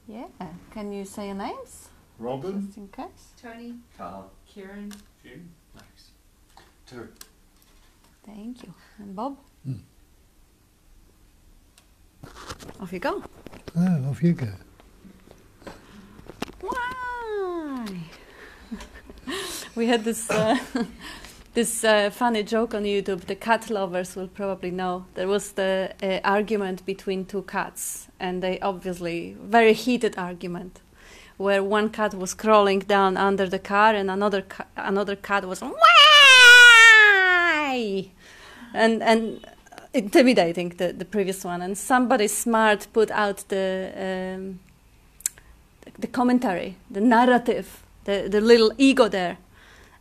Yeah. Can you say your names? Robin. Just in case. Tony. Carl. Kieran. June. Max. Terry. Thank you. And Bob? Mm. Off you go. Oh, off you go. Why? We had this this funny joke on YouTube. The cat lovers will probably know. There was the argument between two cats, and they obviously very heated argument, where one cat was crawling down under the car, and another cat was why, and intimidating the previous one. And somebody smart put out the commentary, the narrative, the little ego there,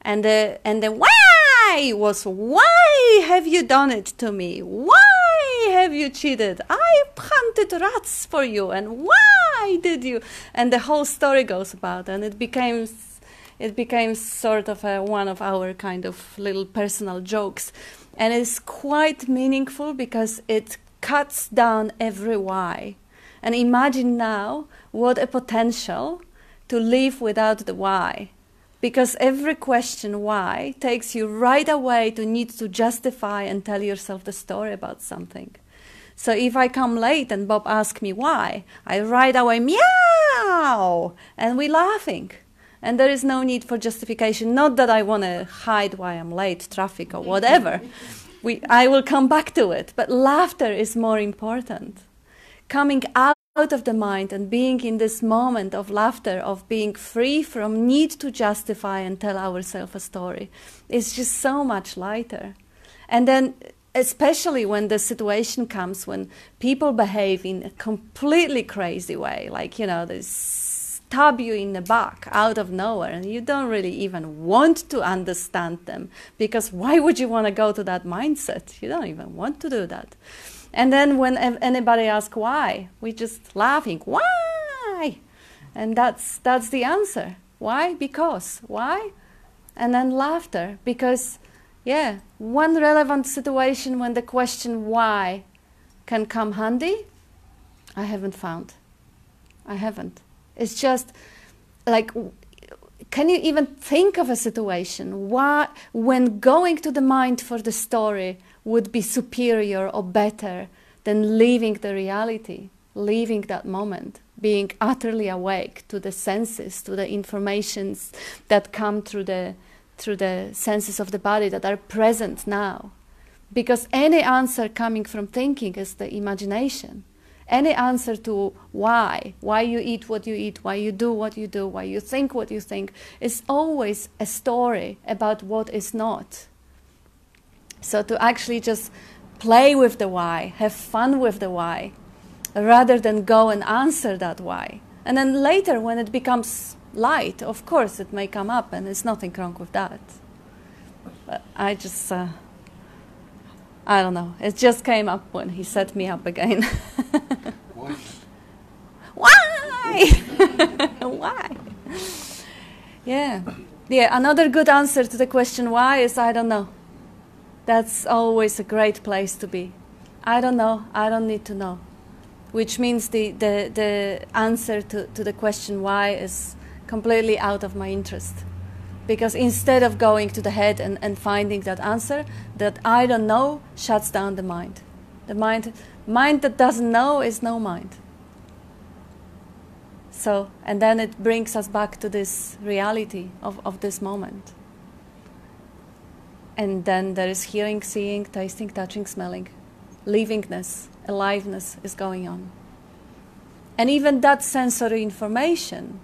and the why was, why have you done it to me? Why have you cheated? I hunted rats for you, and why did you? And the whole story goes about, and it became sort of one of our kind of little personal jokes, and it's quite meaningful because it cuts down every why. And imagine now what a potential to live without the why. Because every question why takes you right away to need to justify and tell yourself the story about something. So if I come late and Bob asks me why, I right away meow, and we're laughing. And there is no need for justification. Not that I want to hide why I'm late, traffic or whatever. I will come back to it. But laughter is more important. Coming out of the mind and being in this moment of laughter, of being free from need to justify and tell ourselves a story, is just so much lighter. And then, especially when the situation comes when people behave in a completely crazy way, like, they stab you in the back out of nowhere, and you don't really even want to understand them, because why would you want to go to that mindset? You don't even want to do that. And then when anybody asks why, we're just laughing. Why? And that's the answer. Why? Because. Why? And then laughter. Because, yeah, one relevant situation when the question why can come handy, I haven't found. I haven't. It's just like, can you even think of a situation why, when going to the mind for the story would be superior or better than leaving the reality, leaving that moment, being utterly awake to the senses, to the informations that come through the senses of the body that are present now. Because any answer coming from thinking is the imagination. Any answer to why you eat what you eat, why you do what you do, why you think what you think, is always a story about what is not. So to actually just play with the why, have fun with the why, rather than go and answer that why. And then later, when it becomes light, of course it may come up, and there's nothing wrong with that. But I just, I don't know, it just came up when he set me up again. Why? Why? Why? Yeah. Another good answer to the question why is I don't know. That's always a great place to be. I don't know, I don't need to know. Which means the answer to the question why is completely out of my interest. Because instead of going to the head and finding that answer, that I don't know shuts down the mind. The mind that doesn't know is no mind. So, and then it brings us back to this reality of this moment. And then there is hearing, seeing, tasting, touching, smelling. Livingness, aliveness is going on. And even that sensory information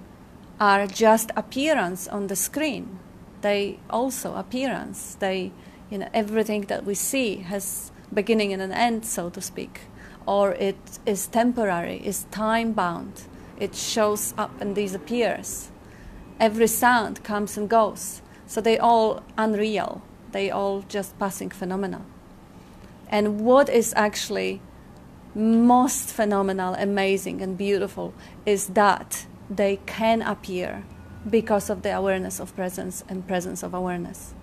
are just appearance on the screen. They also appearance. Everything that we see has beginning and an end, so to speak. Or it is temporary, is time-bound. It shows up and disappears. Every sound comes and goes. So they all unreal. They all just passing phenomena. And what is actually most phenomenal, amazing, and beautiful is that they can appear because of the awareness of presence and presence of awareness.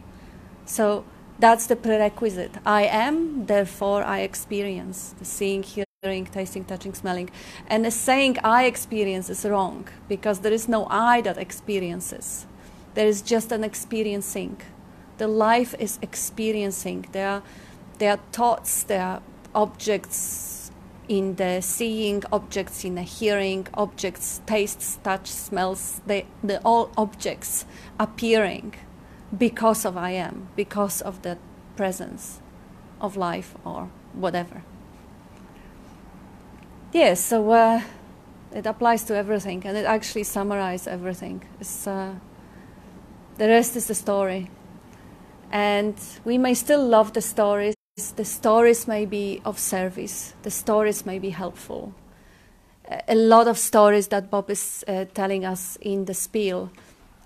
So that's the prerequisite. I am, therefore I experience. The seeing, hearing, hearing, tasting, touching, smelling. And saying I experience is wrong, because there is no I that experiences. There is just an experiencing. The life is experiencing. There are thoughts, there are objects in the seeing, objects in the hearing, objects, tastes, touch, smells, the all objects appearing because of I am, because of the presence of life or whatever. Yes, so it applies to everything, and it actually summarizes everything. The rest is the story. And we may still love the stories. The stories may be of service. The stories may be helpful. A lot of stories that Bob is telling us in the spiel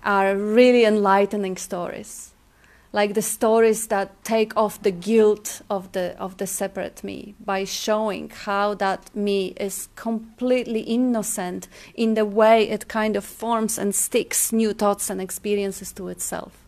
are really enlightening stories. Like the stories that take off the guilt of the separate me by showing how that me is completely innocent in the way it kind of forms and sticks new thoughts and experiences to itself.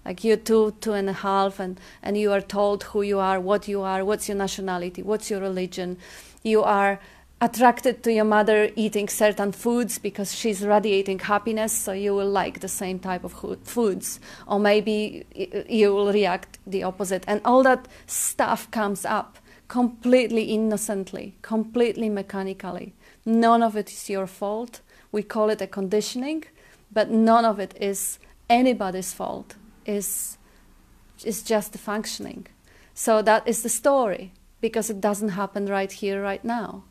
Like you're 2.5, and you are told who you are, what's your nationality, what's your religion. You are attracted to your mother eating certain foods because she's radiating happiness, so you will like the same type of foods. Or maybe you will react the opposite. And all that stuff comes up completely innocently, completely mechanically. None of it is your fault. We call it a conditioning, but none of it is anybody's fault. Is just the functioning. So that is the story, because it doesn't happen right here, right now.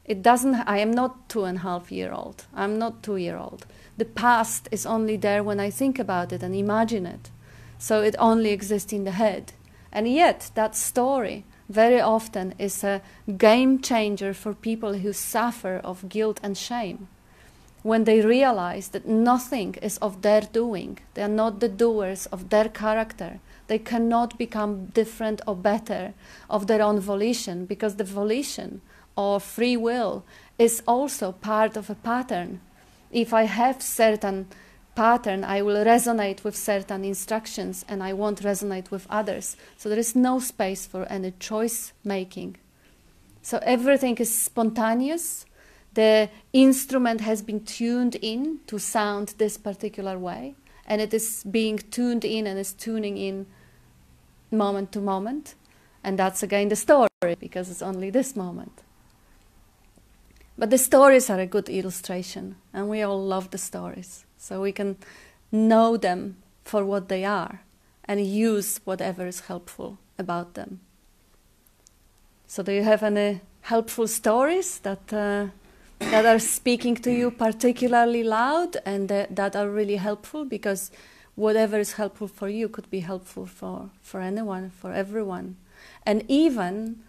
It doesn't. I am not 2.5-year-old. I'm not 2-year-old. The past is only there when I think about it and imagine it. So it only exists in the head. And yet that story very often is a game changer for people who suffer of guilt and shame. When they realize that nothing is of their doing, they are not the doers of their character, they cannot become different or better of their own volition, because the volition or free will is also part of a pattern. If I have certain pattern, I will resonate with certain instructions and I won't resonate with others. So there is no space for any choice making. So everything is spontaneous. The instrument has been tuned in to sound this particular way, and it is being tuned in and is tuning in moment to moment. And that's again the story, because it's only this moment. But the stories are a good illustration, and we all love the stories. So we can know them for what they are and use whatever is helpful about them. So do you have any helpful stories that are speaking to you particularly loud and that are really helpful? Because whatever is helpful for you could be helpful for anyone, for everyone. And even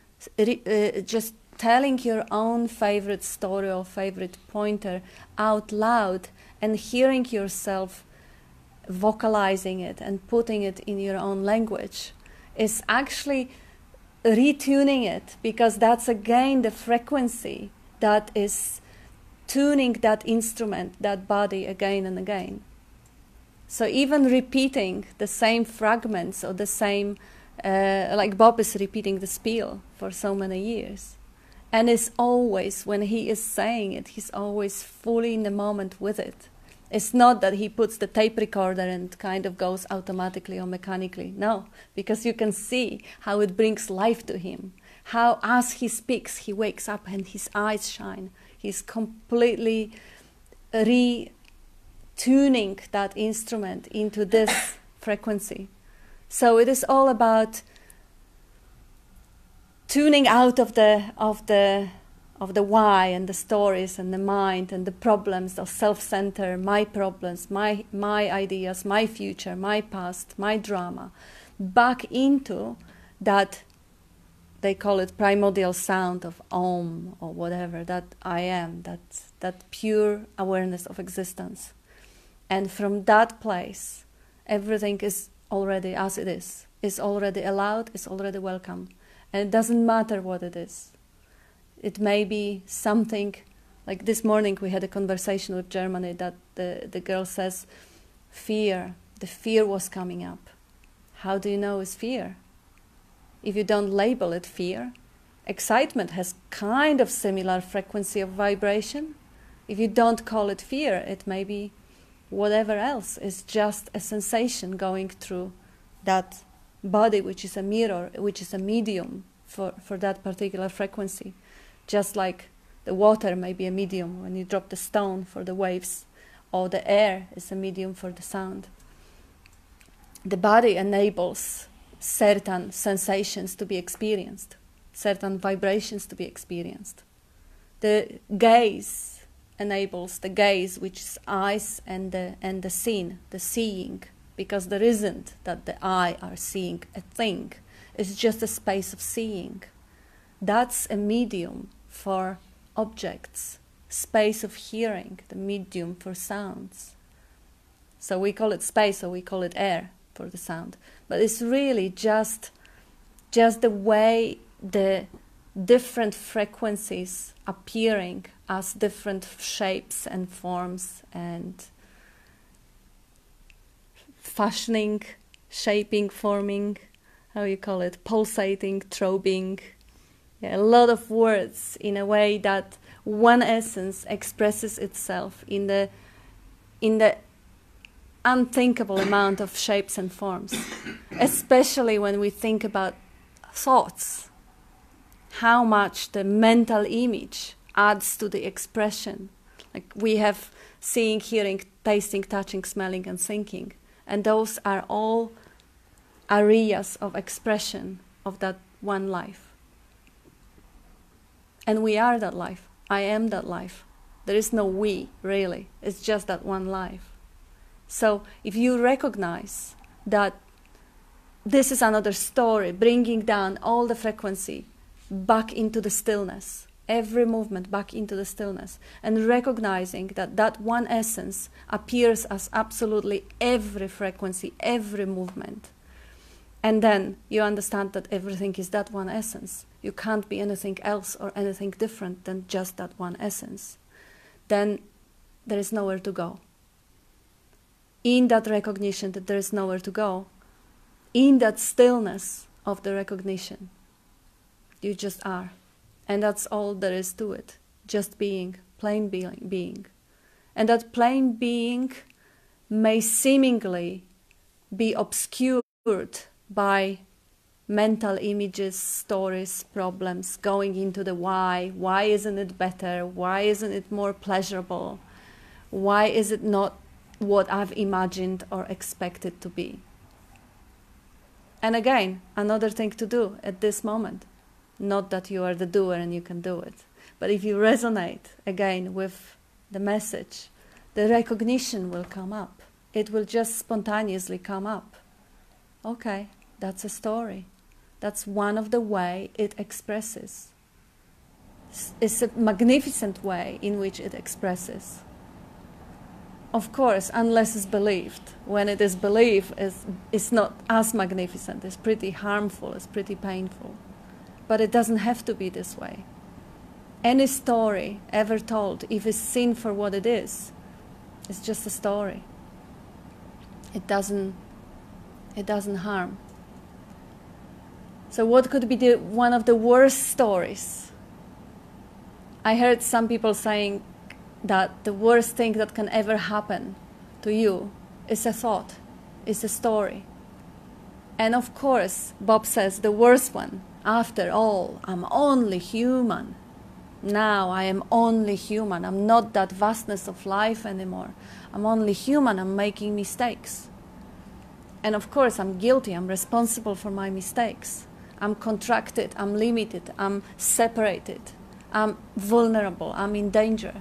just telling your own favorite story or favorite pointer out loud and hearing yourself vocalizing it and putting it in your own language is actually retuning it, because that's again the frequency that is tuning that instrument, that body again and again. So even repeating the same fragments or the same, like Bob is repeating the spiel for so many years. And is always, when he is saying it, he's always fully in the moment with it. It's not that he puts the tape recorder and kind of goes automatically or mechanically. No, because you can see how it brings life to him. How as he speaks, he wakes up and his eyes shine. He's completely retuning that instrument into this frequency. So it is all about tuning out of the why and the stories and the mind and the problems of self-centered, my problems, my ideas, my future, my past, my drama, back into that, they call it primordial sound of Om or whatever, that I am, that pure awareness of existence. And from that place, everything is already as it is already allowed, is already welcome. And it doesn't matter what it is. It may be something, like this morning we had a conversation with Germany that the girl says, fear, the fear was coming up. How do you know it's fear? If you don't label it fear, excitement has kind of similar frequency of vibration. If you don't call it fear, it may be whatever else. It's just a sensation going through that body, which is a mirror, which is a medium for that particular frequency. Just like the water may be a medium when you drop the stone for the waves, or the air is a medium for the sound. The body enables certain sensations to be experienced, certain vibrations to be experienced. The gaze enables the gaze, which is eyes and the seen, the seeing, because there isn't that the eye are seeing a thing. It's just a space of seeing. That's a medium for objects, space of hearing, the medium for sounds. So we call it space, or we call it air for the sound. But it's really just the way the different frequencies appearing as different shapes and forms and fashioning, shaping, forming, how you call it, pulsating, throbbing. Yeah, a lot of words in a way that one essence expresses itself in the unthinkable amount of shapes and forms, especially when we think about thoughts, how much the mental image adds to the expression. Like we have seeing, hearing, tasting, touching, smelling, and thinking, and those are all areas of expression of that one life. And we are that life. I am that life. There is no we, really. It's just that one life. So if you recognize that this is another story, bringing down all the frequency back into the stillness, every movement back into the stillness, and recognizing that that one essence appears as absolutely every frequency, every movement. And then you understand that everything is that one essence. You can't be anything else or anything different than just that one essence. Then there is nowhere to go. In that recognition that there is nowhere to go, in that stillness of the recognition, you just are. And that's all there is to it. Just being, plain being. And that plain being may seemingly be obscured by mental images, stories, problems, going into the why. Why isn't it better? Why isn't it more pleasurable? Why is it not what I've imagined or expected to be? And again, another thing to do at this moment. Not that you are the doer and you can do it. But if you resonate, again, with the message, the recognition will come up. It will just spontaneously come up. Okay, that's a story. That's one of the way it expresses. It's a magnificent way in which it expresses. Of course, unless it's believed. When it is believed, it's not as magnificent. It's pretty harmful. It's pretty painful. But it doesn't have to be this way. Any story ever told, if it's seen for what it is, it's just a story. It doesn't harm. So what could be one of the worst stories? I heard some people saying that the worst thing that can ever happen to you is a thought, is a story. And of course, Bob says the worst one. After all, I'm only human. Now I am only human. I'm not that vastness of life anymore. I'm only human. I'm making mistakes. And of course, I'm guilty. I'm responsible for my mistakes. I'm contracted. I'm limited. I'm separated. I'm vulnerable. I'm in danger.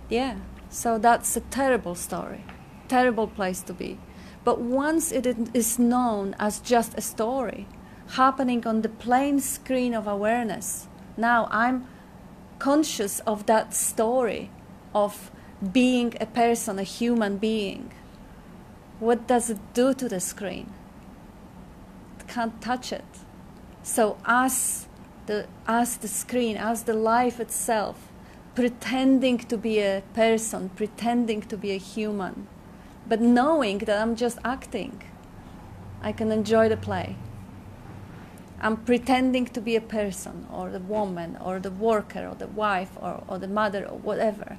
Yeah, so that's a terrible story. Terrible place to be. But once it is known as just a story, happening on the plain screen of awareness, now I'm conscious of that story of being a person, a human being. What does it do to the screen? It can't touch it. So as the screen, as the life itself, pretending to be a person, pretending to be a human, but knowing that I'm just acting, I can enjoy the play. I'm pretending to be a person, or the woman, or the worker, or the wife, or the mother, or whatever.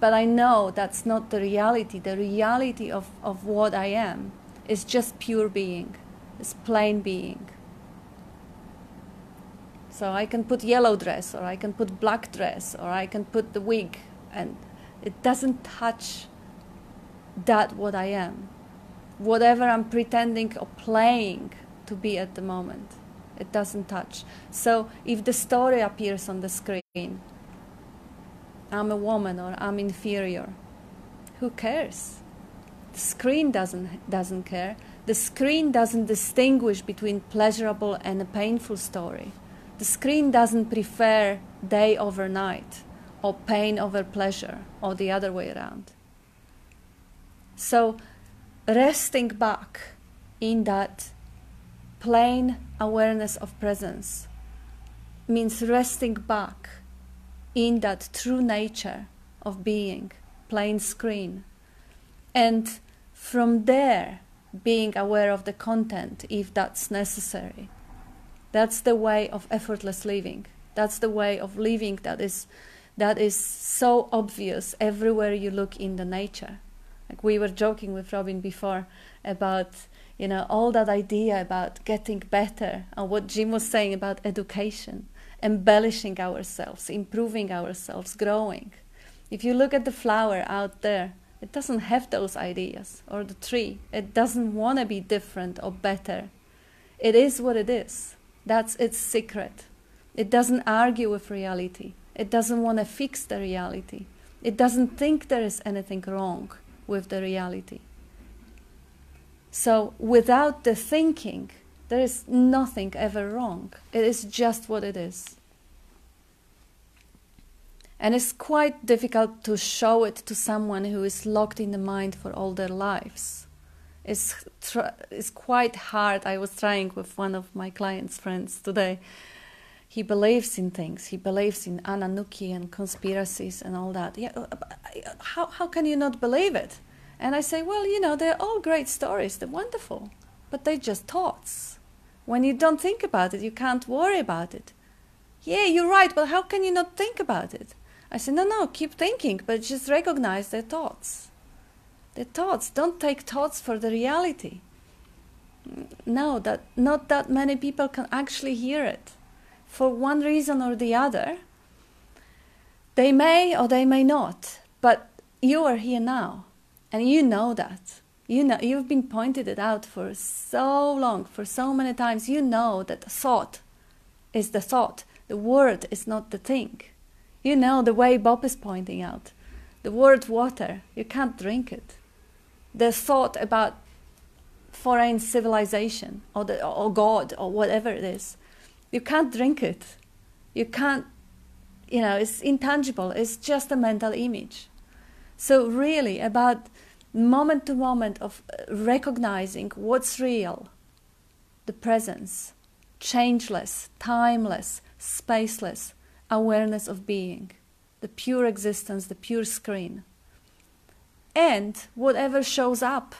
But I know that's not the reality. The reality of what I am is just pure being, is plain being. So I can put yellow dress, or I can put black dress, or I can put the wig, and it doesn't touch that what I am. Whatever I'm pretending or playing to be at the moment, it doesn't touch. So if the story appears on the screen, I'm a woman or I'm inferior, who cares? The screen doesn't care. The screen doesn't distinguish between pleasurable and a painful story. The screen doesn't prefer day over night, or pain over pleasure, or the other way around. So resting back in that plain awareness of presence means resting back in that true nature of being, plain screen. And from there, being aware of the content, if that's necessary. That's the way of effortless living. That's the way of living that is so obvious everywhere you look in the nature. Like we were joking with Robin before about, all that idea about getting better, and what Jim was saying about education, embellishing ourselves, improving ourselves, growing. If you look at the flower out there, it doesn't have those ideas, or the tree. It doesn't want to be different or better. It is what it is. That's its secret. It doesn't argue with reality. It doesn't want to fix the reality. It doesn't think there is anything wrong with the reality. So without the thinking, there is nothing ever wrong. It is just what it is. And it's quite difficult to show it to someone who is locked in the mind for all their lives. It's quite hard. I was trying with one of my clients' friends today. He believes in things. He believes in Anunnaki and conspiracies and all that. Yeah, how can you not believe it? And I say, well, they're all great stories. They're wonderful. But they're just thoughts. When you don't think about it, you can't worry about it. Yeah, you're right, but how can you not think about it? I say, no, keep thinking, but just recognize their thoughts. Their thoughts. Don't take thoughts for the reality. No, not that many people can actually hear it. For one reason or the other, they may or they may not, but you are here now, and you know that. You've been pointed it out for so long, for so many times. You know that the thought is the thought. The word is not the thing. You know the way Bob is pointing out. The word water, you can't drink it. The thought about foreign civilization or God or whatever it is, you can't drink it. You can't, it's intangible. It's just a mental image. So really about moment to moment of recognizing what's real, the presence, changeless, timeless, spaceless, awareness of being, the pure existence, the pure screen. And whatever shows up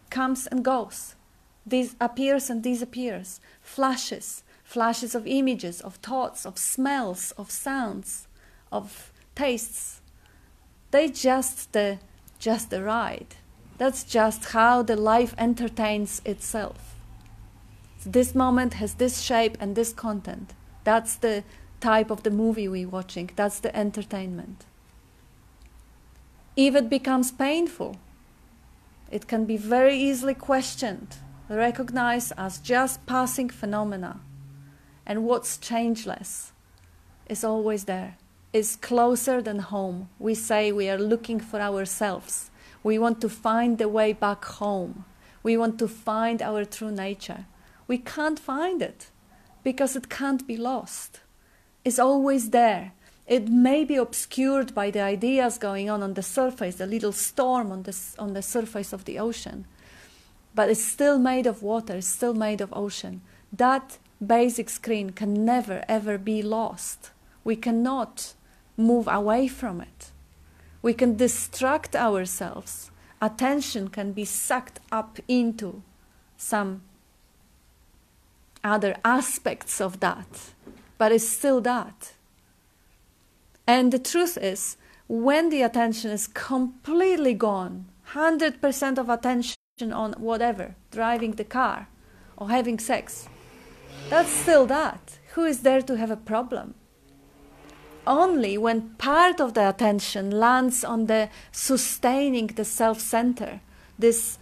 comes and goes. This appears and disappears. Flashes of images, of thoughts, of smells, of sounds, of tastes. They just the ride. That's just how the life entertains itself. This moment has this shape and this content. That's the type of the movie we're watching. That's the entertainment. If it becomes painful, it can be very easily questioned, recognized as just passing phenomena. And what's changeless is always there. It's closer than home. We say we are looking for ourselves. We want to find the way back home. We want to find our true nature. We can't find it because it can't be lost. It's always there. It may be obscured by the ideas going on the surface, the little storm on the surface of the ocean. But it's still made of water, it's still made of ocean. That basic screen can never ever be lost. We cannot move away from it. We can distract ourselves. Attention can be sucked up into some other aspects of that, but it's still that. And the truth is, when the attention is completely gone, 100% of attention on whatever, driving the car or having sex, that's still that. Who is there to have a problem? Only when part of the attention lands on the sustaining the self-center, this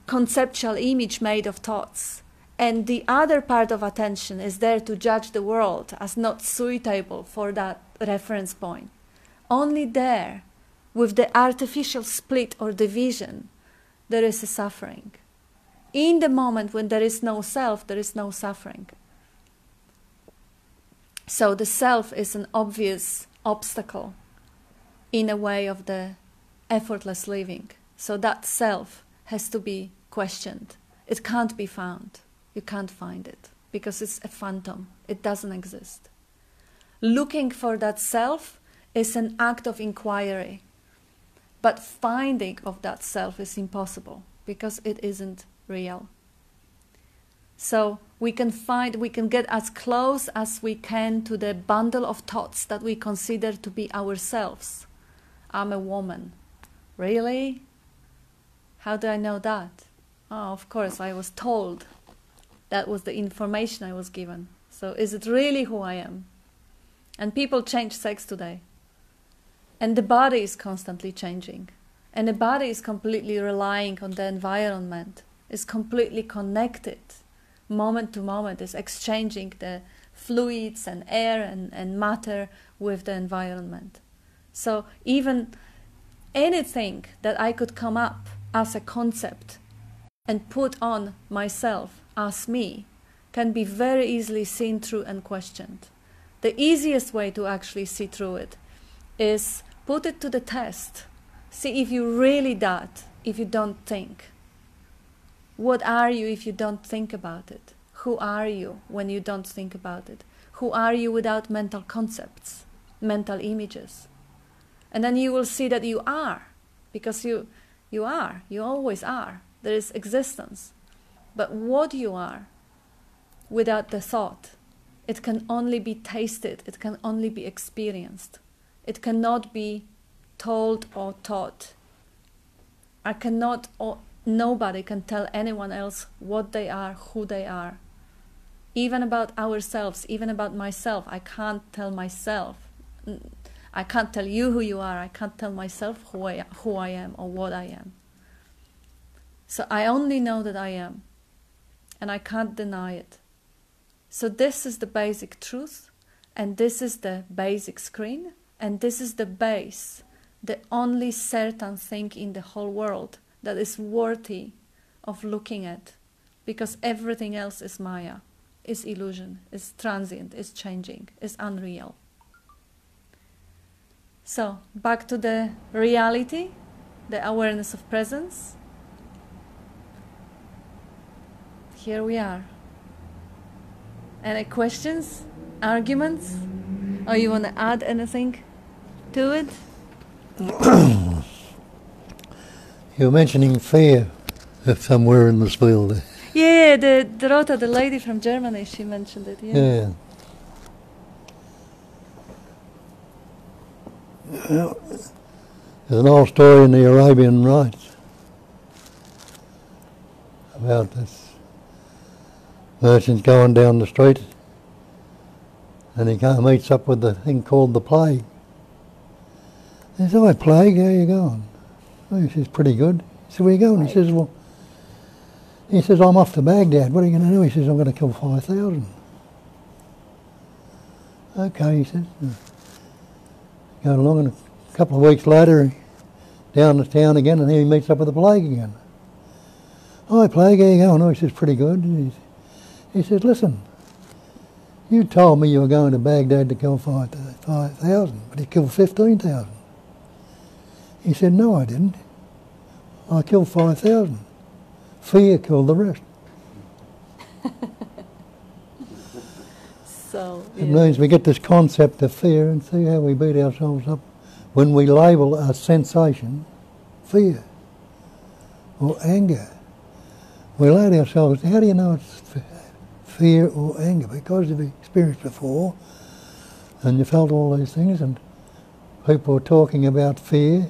conceptual image made of thoughts, and the other part of attention is there to judge the world as not suitable for that reference point. Only there, with the artificial split or division, there is a suffering. In the moment when there is no self, there is no suffering. So the self is an obvious obstacle in a way of the effortless living. So that self has to be questioned. It can't be found. You can't find it because it's a phantom. It doesn't exist. Looking for that self is an act of inquiry. But finding of that self is impossible because it isn't real. So we can get as close as we can to the bundle of thoughts that we consider to be ourselves. I'm a woman. Really? How do I know that? Oh, of course, I was told. That was the information I was given. So is it really who I am? And people change sex today. And the body is constantly changing. And the body is completely relying on the environment. It's completely connected. Moment to moment is exchanging the fluids and air and matter with the environment. So even anything that I could come up as a concept and put on myself as me can be very easily seen through and questioned. The easiest way to actually see through it is put it to the test. See if you really that, if you don't think. What are you if you don't think about it? Who are you when you don't think about it? Who are you without mental concepts, mental images? And then you will see that you are, because you always are. There is existence. But what you are, without the thought, it can only be tasted, it can only be experienced. It cannot be told or taught. Nobody can tell anyone else what they are, who they are. Even about ourselves, even about myself, I can't tell myself. I can't tell you who you are. I can't tell myself who I am or what I am. So I only know that I am, and I can't deny it. So this is the basic truth, and this is the basic screen, and this is the base, the only certain thing in the whole world that is worthy of looking at, because everything else is Maya, is illusion, is transient, is changing, is unreal. So, back to the reality, the awareness of presence. Here we are. Any questions, arguments? Or you want to add anything to it? You're mentioning fear somewhere in this field. Yeah, the Dorota, the lady from Germany, she mentioned it. Yeah. Well, there's an old story in the Arabian Nights about this merchant going down the street and he meets up with the thing called the plague. He says, "Hi, plague, how you going?" Oh, he says, "Pretty good." He said, "Where you going?" He says, "I'm off to Baghdad. What are you going to do?" He says, "I'm going to kill 5,000. Okay, he says. Going along, and a couple of weeks later, down the town again, and he meets up with the plague again. "Hi, plague, how you going?" Oh, he says, "Pretty good." He says, "Listen, you told me you were going to Baghdad to kill 5,000, but you killed 15,000. He said, "No, I didn't. I killed 5,000. Fear killed the rest." So it means we get this concept of fear and see how we beat ourselves up when we label a sensation fear or anger. We allow ourselves, how do you know it's fear or anger, because you've experienced before and you felt all these things, and people are talking about fear,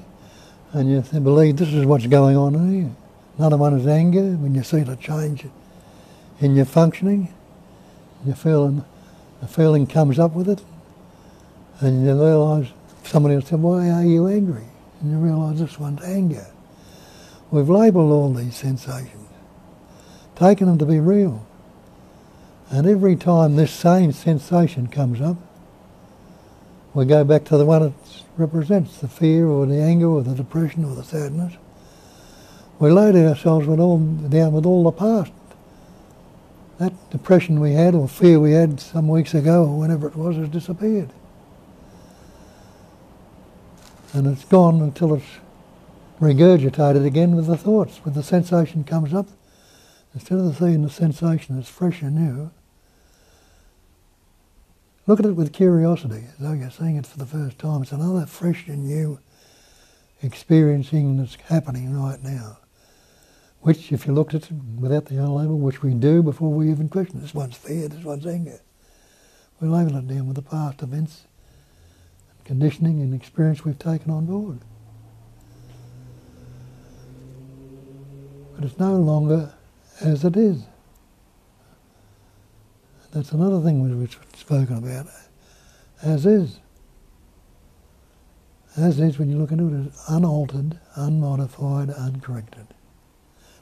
and you believe this is what's going on here. Another one is anger. When you see the change in your functioning, the feeling comes up with it, and you realise, somebody will say, why are you angry? And you realise this one's anger. We've labelled all these sensations, taken them to be real. And every time this same sensation comes up, we go back to the one it represents, the fear or the anger or the depression or the sadness. We load ourselves down with all the past. That depression we had or fear we had some weeks ago or whenever it was has disappeared. And it's gone until it's regurgitated again with the thoughts. When the sensation comes up, instead of seeing the sensation as fresh and new, look at it with curiosity, as though you're seeing it for the first time. It's another fresh and new experiencing that's happening right now. Which, if you looked at it without the label, which we do before we even question, this one's fear, this one's anger. We label it down with the past events, conditioning and experience we've taken on board. But it's no longer as it is. That's another thing we've spoken about. As is. As is, when you look into it, is unaltered, unmodified, uncorrected.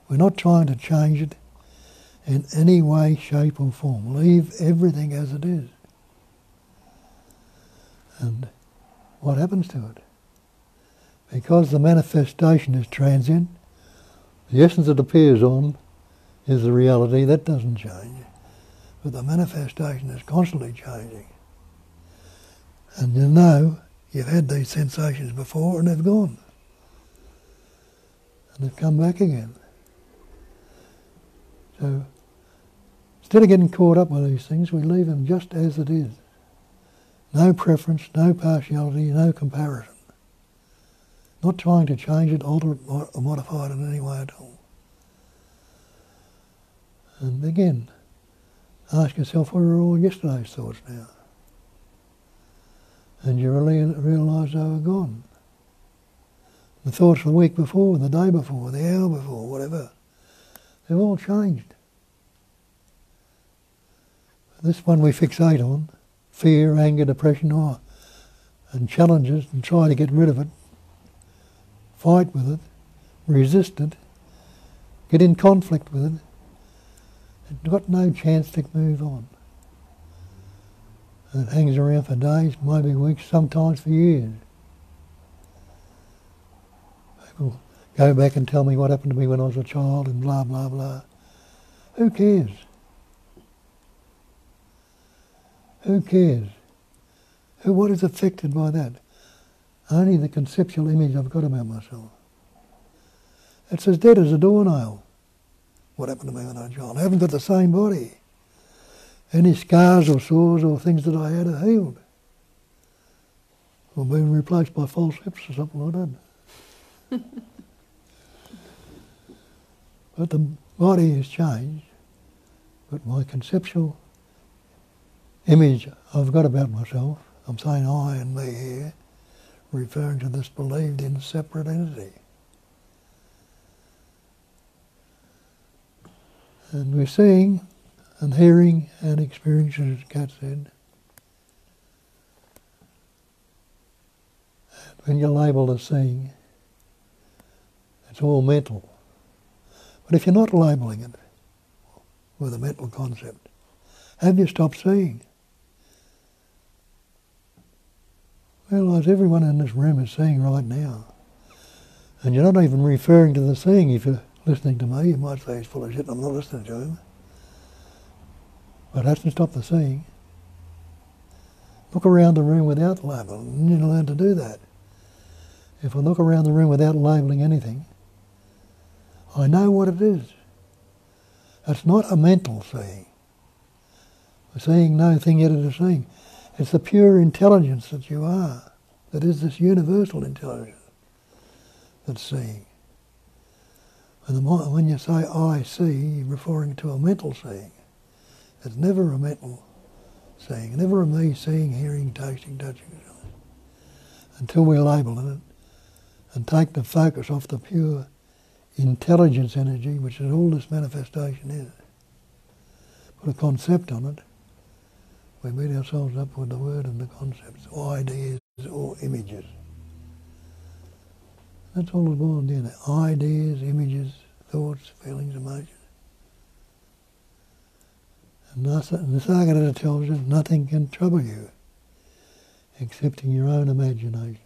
We're not trying to change it in any way, shape or form. Leave everything as it is. And what happens to it? Because the manifestation is transient, the essence it appears on is the reality. That doesn't change. But the manifestation is constantly changing. And you know you've had these sensations before and they've gone. And they've come back again. So instead of getting caught up with these things, we leave them just as it is. No preference, no partiality, no comparison. Not trying to change it, alter it, or modify it in any way at all. And again, ask yourself, what are all yesterday's thoughts now? And you realise they were gone. The thoughts of the week before, the day before, the hour before, whatever, they've all changed. This one we fixate on, fear, anger, depression, and challenges, and try to get rid of it, fight with it, resist it, get in conflict with it, it's got no chance to move on. And it hangs around for days, maybe weeks, sometimes for years. People go back and tell me what happened to me when I was a child and blah, blah, blah. Who cares? Who cares? What is affected by that? Only the conceptual image I've got about myself. It's as dead as a doornail. What happened to me when I was a child? I haven't got the same body. Any scars or sores or things that I had are healed. Or been replaced by false hips or something like that. But the body has changed. But my conceptual image I've got about myself, I'm saying I and me here, referring to this believed in separate entity. And we're seeing and hearing and experiencing, as Kat said. And when you label as seeing, it's all mental. But if you're not labelling it with a mental concept, have you stopped seeing? Realise everyone in this room is seeing right now. And you're not even referring to the seeing. If you're listening to me, you might say he's full of shit and I'm not listening to him. But it hasn't stopped the seeing. Look around the room without labelling, and you learn to do that. If I look around the room without labelling anything, I know what it is. It's not a mental seeing. A seeing no thing yet it is seeing. It's the pure intelligence that you are, that is this universal intelligence that's seeing. And when you say I see, you're referring to a mental seeing. It's never a mental seeing, never a me seeing, hearing, tasting, touching, until we label it and take the focus off the pure intelligence energy, which is all this manifestation is. Put a concept on it. We beat ourselves up with the word and the concepts, or ideas or images. That's all it's boiled down to. Ideas, images, thoughts, feelings, emotions. And the Sagata tells you nothing can trouble you excepting your own imagination.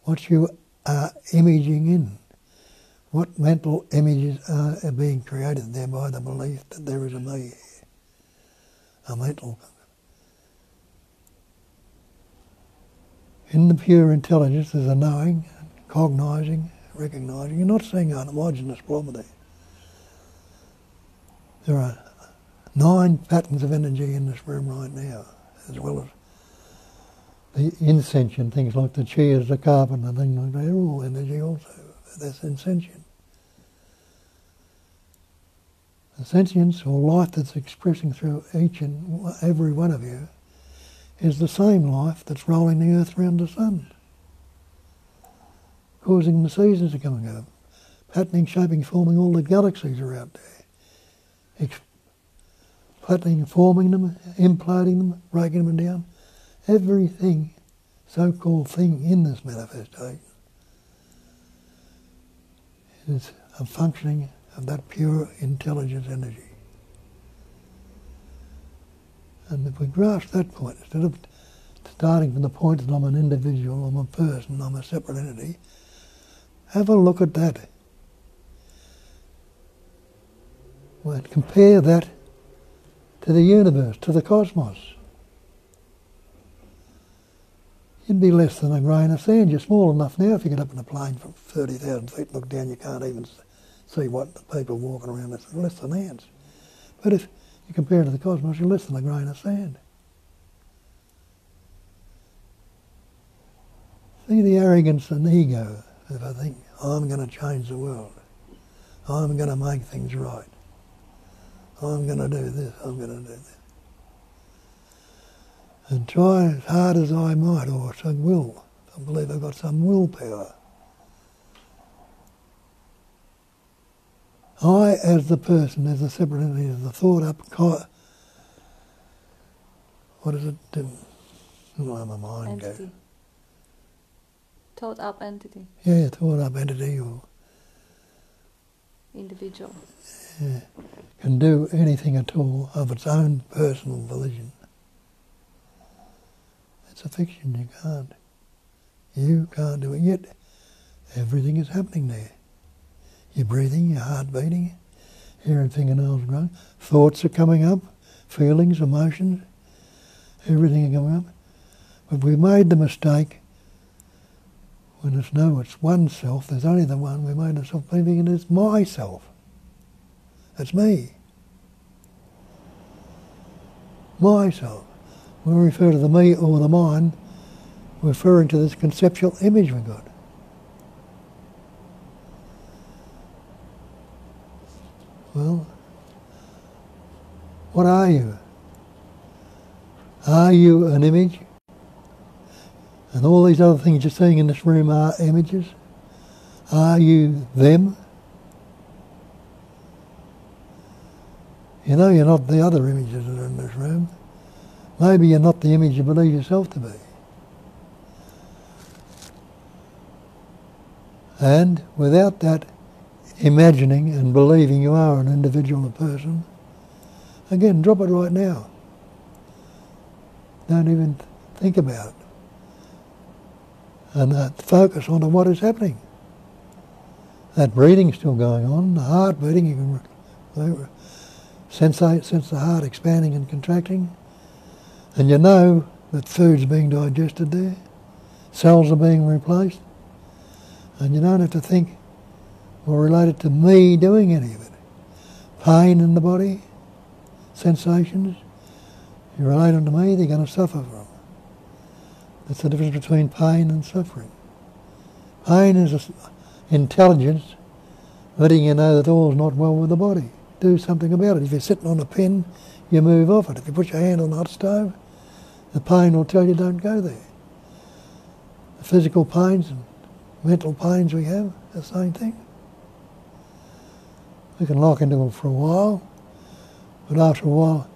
What you are imaging in. What mental images are being created there by the belief that there is a me here. A mental. In the pure intelligence there's a knowing, cognising, recognising. You're not seeing an homogeneous blob there. There are 9 patterns of energy in this room right now, as well as the insentient things like the chairs, the carpet and things like that. They're all energy also. That's insentient. The sentience or life that's expressing through each and every one of you is the same life that's rolling the earth around the sun, causing the seasons to come and go, patterning, shaping, forming all the galaxies are out there, patterning, forming them, imploding them, breaking them down. Everything, so-called thing in this manifestation is a functioning of that pure intelligence energy. And if we grasp that point, instead of starting from the point that I'm an individual, I'm a person, I'm a separate entity, have a look at that. Well, compare that to the universe, to the cosmos. You'd be less than a grain of sand. You're small enough now. If you get up in a plane from 30,000 feet, look down, you can't even see what the people walking around. It's less than ants. But if you compare it to the cosmos, you're less than a grain of sand. See the arrogance and ego if I think, I'm going to change the world. I'm going to make things right. I'm going to do this, I'm going to do that. And try as hard as I might, or some will. I believe I've got some willpower. I, as the person, as a separate entity, as the thought up, what is it? Where my mind goes. Thought up entity. Yeah, thought up entity or individual. Yeah, can do anything at all of its own personal volition. It's a fiction, you can't. You can't do it, yet everything is happening there. You're breathing, your heart beating, hearing fingernails growing, thoughts are coming up, feelings, emotions, everything is coming up. But we made the mistake, when it's one self, there's only the one, we made the self believing it is myself. It's me. Myself. When we refer to the me or the mind, we're referring to this conceptual image we've got. Well, what are you? Are you an image? And all these other things you're seeing in this room are images? Are you them? You know you're not the other images that are in this room. Maybe you're not the image you believe yourself to be. And without that imagining and believing you are an individual, a person, again, drop it right now. Don't even think about it. And focus on what is happening. That breathing's still going on, the heart beating, you can sense the heart expanding and contracting. And you know that food's being digested there, cells are being replaced, and you don't have to think or relate it to me doing any of it. Pain in the body, sensations, you relate them to me, they're going to suffer from. That's the difference between pain and suffering. Pain is intelligence letting you know that all's not well with the body. do something about it. If you're sitting on a pin, you move off it. If you put your hand on the hot stove, the pain will tell you don't go there. The physical pains and mental pains we have, the same thing. We can lock into them for a while, but after a while,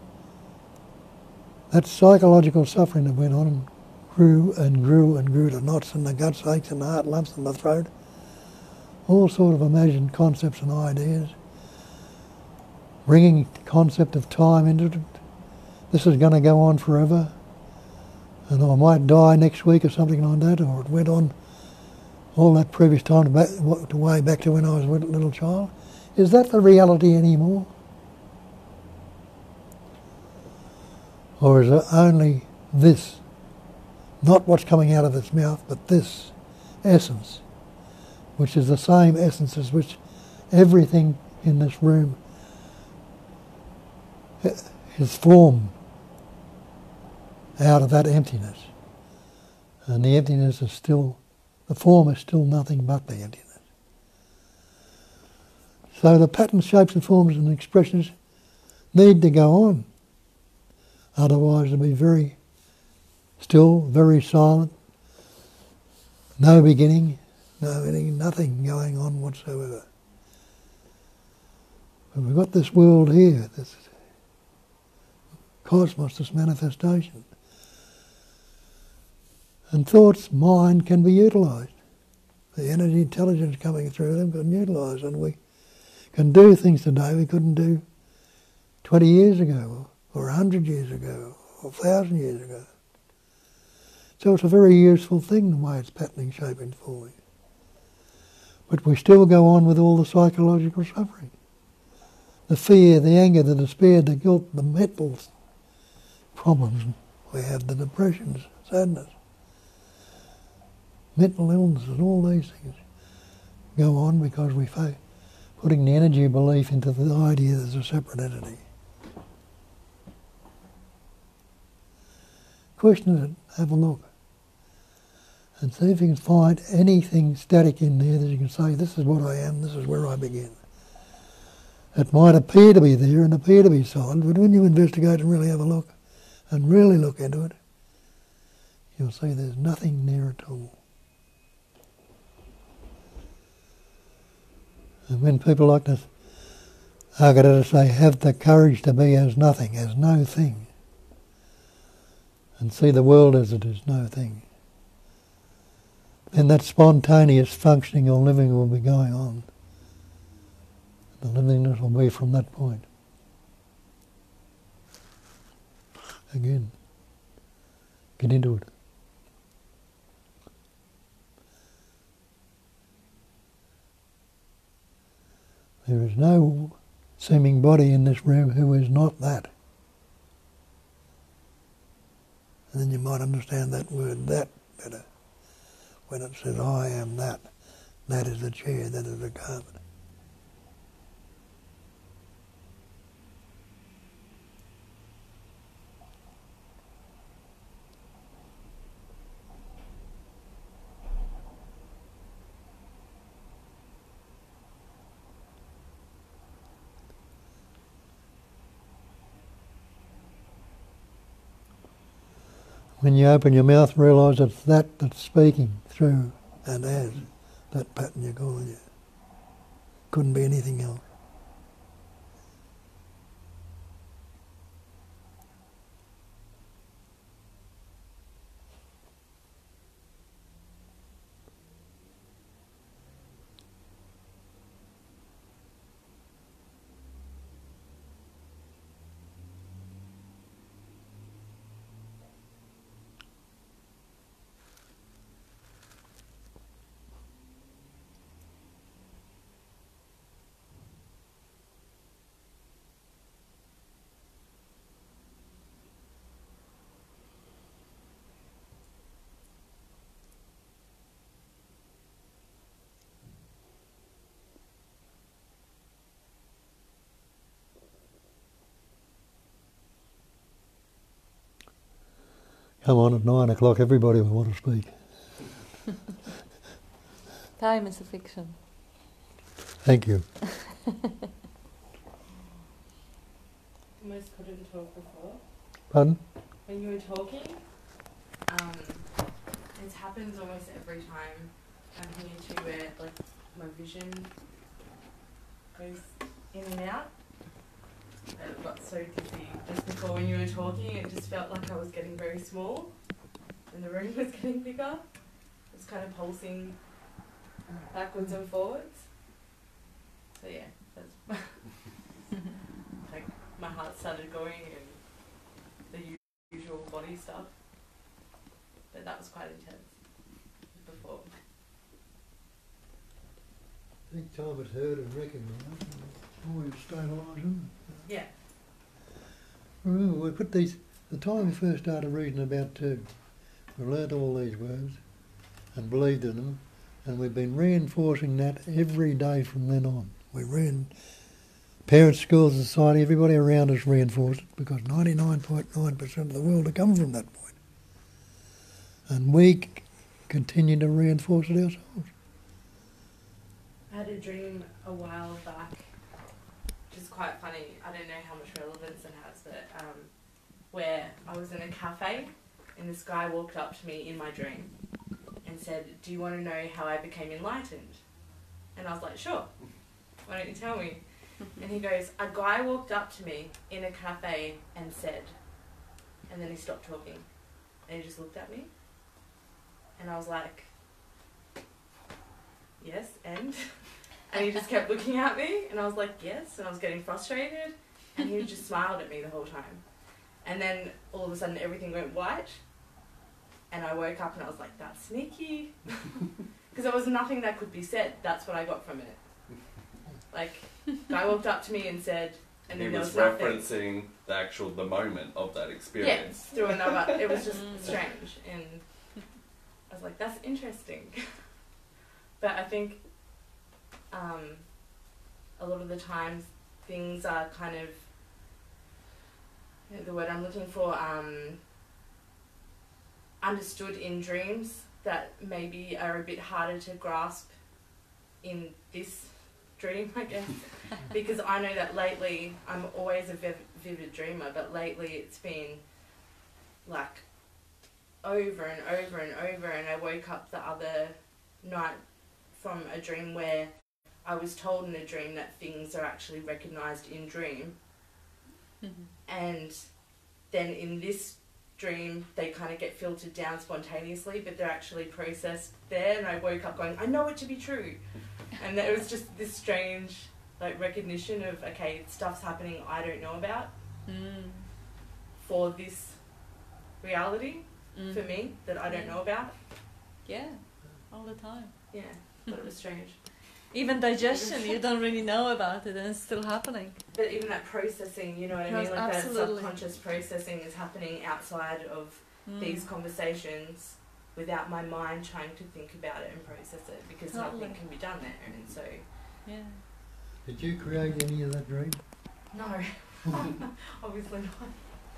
that psychological suffering that went on and grew and grew and grew to knots in the guts, aches and the heart, lumps in the throat, all sort of imagined concepts and ideas, bringing the concept of time into it. This is going to go on forever, and I might die next week or something like that, or it went on all that previous time to way back to when I was a little child. Is that the reality anymore? Or is it only this, not what's coming out of its mouth, but this essence, which is the same essence as which everything in this room is formed out of that emptiness. And the emptiness is still, the form is still nothing but the emptiness. So the patterns, shapes and forms and expressions need to go on. Otherwise it'll be very still, very silent, no beginning, no ending, nothing going on whatsoever. But we've got this world here, this cosmos, this manifestation. And thoughts, mind can be utilised. The energy, intelligence coming through them can be utilised, and we can do things today we couldn't do 20 years ago, or 100 years ago, or 1,000 years ago. So it's a very useful thing, the way it's patterning, shaping, forming. But we still go on with all the psychological suffering. The fear, the anger, the despair, the guilt, the mental problems. We have the depressions, sadness, mental illnesses, all these things go on because we putting the energy of belief into the idea there's a separate entity. Question it, have a look, and see if you can find anything static in there that you can say, this is what I am, this is where I begin. It might appear to be there and appear to be solid, but when you investigate and really have a look, and really look into it, you'll see there's nothing there at all. And when people like to argue to say, have the courage to be as nothing, as no thing, and see the world as it is no thing, then that spontaneous functioning or living will be going on. The livingness will be from that point. Again, get into it. There is no seeming body in this room who is not that. And then you might understand that word, that, better. When it says, I am that. That is the chair, that is the carpet. When you open your mouth, realise it's that that's speaking through and as that pattern you're calling it. Couldn't be anything else. Come on, at 9 o'clock everybody will want to speak. Time is a fiction. Thank you. almost couldn't talk before. Pardon? When you were talking, it happens almost every time I'm here too, where like my vision goes in and out. I got so dizzy just before when you were talking. It just felt like I was getting very small, and the room was getting bigger. It was kind of pulsing backwards and forwards. So yeah, that's like my heart started going and the usual body stuff. But that was quite intense before. I think time is heard and recognised, and always stabilising. Yeah. Remember, we put these, the time we first started reading about two, we learnt all these words and believed in them, and we've been reinforcing that every day from then on. Parents, schools, society, everybody around us reinforced it, because 99.9% of the world have come from that point. And we continue to reinforce it ourselves. I had a dream a while back, which is quite funny. I don't know how much relevance it has, but where I was in a cafe and this guy walked up to me in my dream and said, "Do you want to know how I became enlightened?" And I was like, "Sure, why don't you tell me?" And he goes, "A guy walked up to me in a cafe and said," and then he stopped talking and he just looked at me and I was like, "Yes, and?" And he just kept looking at me and I was like, "Yes," and I was getting frustrated and he just smiled at me the whole time. And then all of a sudden everything went white and I woke up and I was like, "That's sneaky." Because there was nothing that could be said. That's what I got from it. Like, guy walked up to me and said, and then he there was was nothing. referencing the moment of that Yeah, experience. through another. It was just strange, and I was like, "That's interesting." But I think a lot of the times things are kind of, the word I'm looking for, understood in dreams that maybe are a bit harder to grasp in this dream, I guess. Because I know that lately, I'm always a vivid dreamer, but lately it's been like over and over and over, and I woke up the other night from a dream where I was told in a dream that things are actually recognised in dream. And then in this dream they kind of get filtered down spontaneously, but they're actually processed there, and I woke up going, "I know it to be true." And it was just this strange like recognition of, okay, stuff's happening I don't know about for this reality for me that I don't know about. Yeah, all the time. Yeah, but it was strange. Even digestion, you don't really know about it and it's still happening. But even that processing, you know what I mean? Yes, Like absolutely. that subconscious processing is happening outside of these conversations without my mind trying to think about it and process it, because Totally. nothing can be done there. And so, Yeah. Did you create any of that dream? no, obviously not.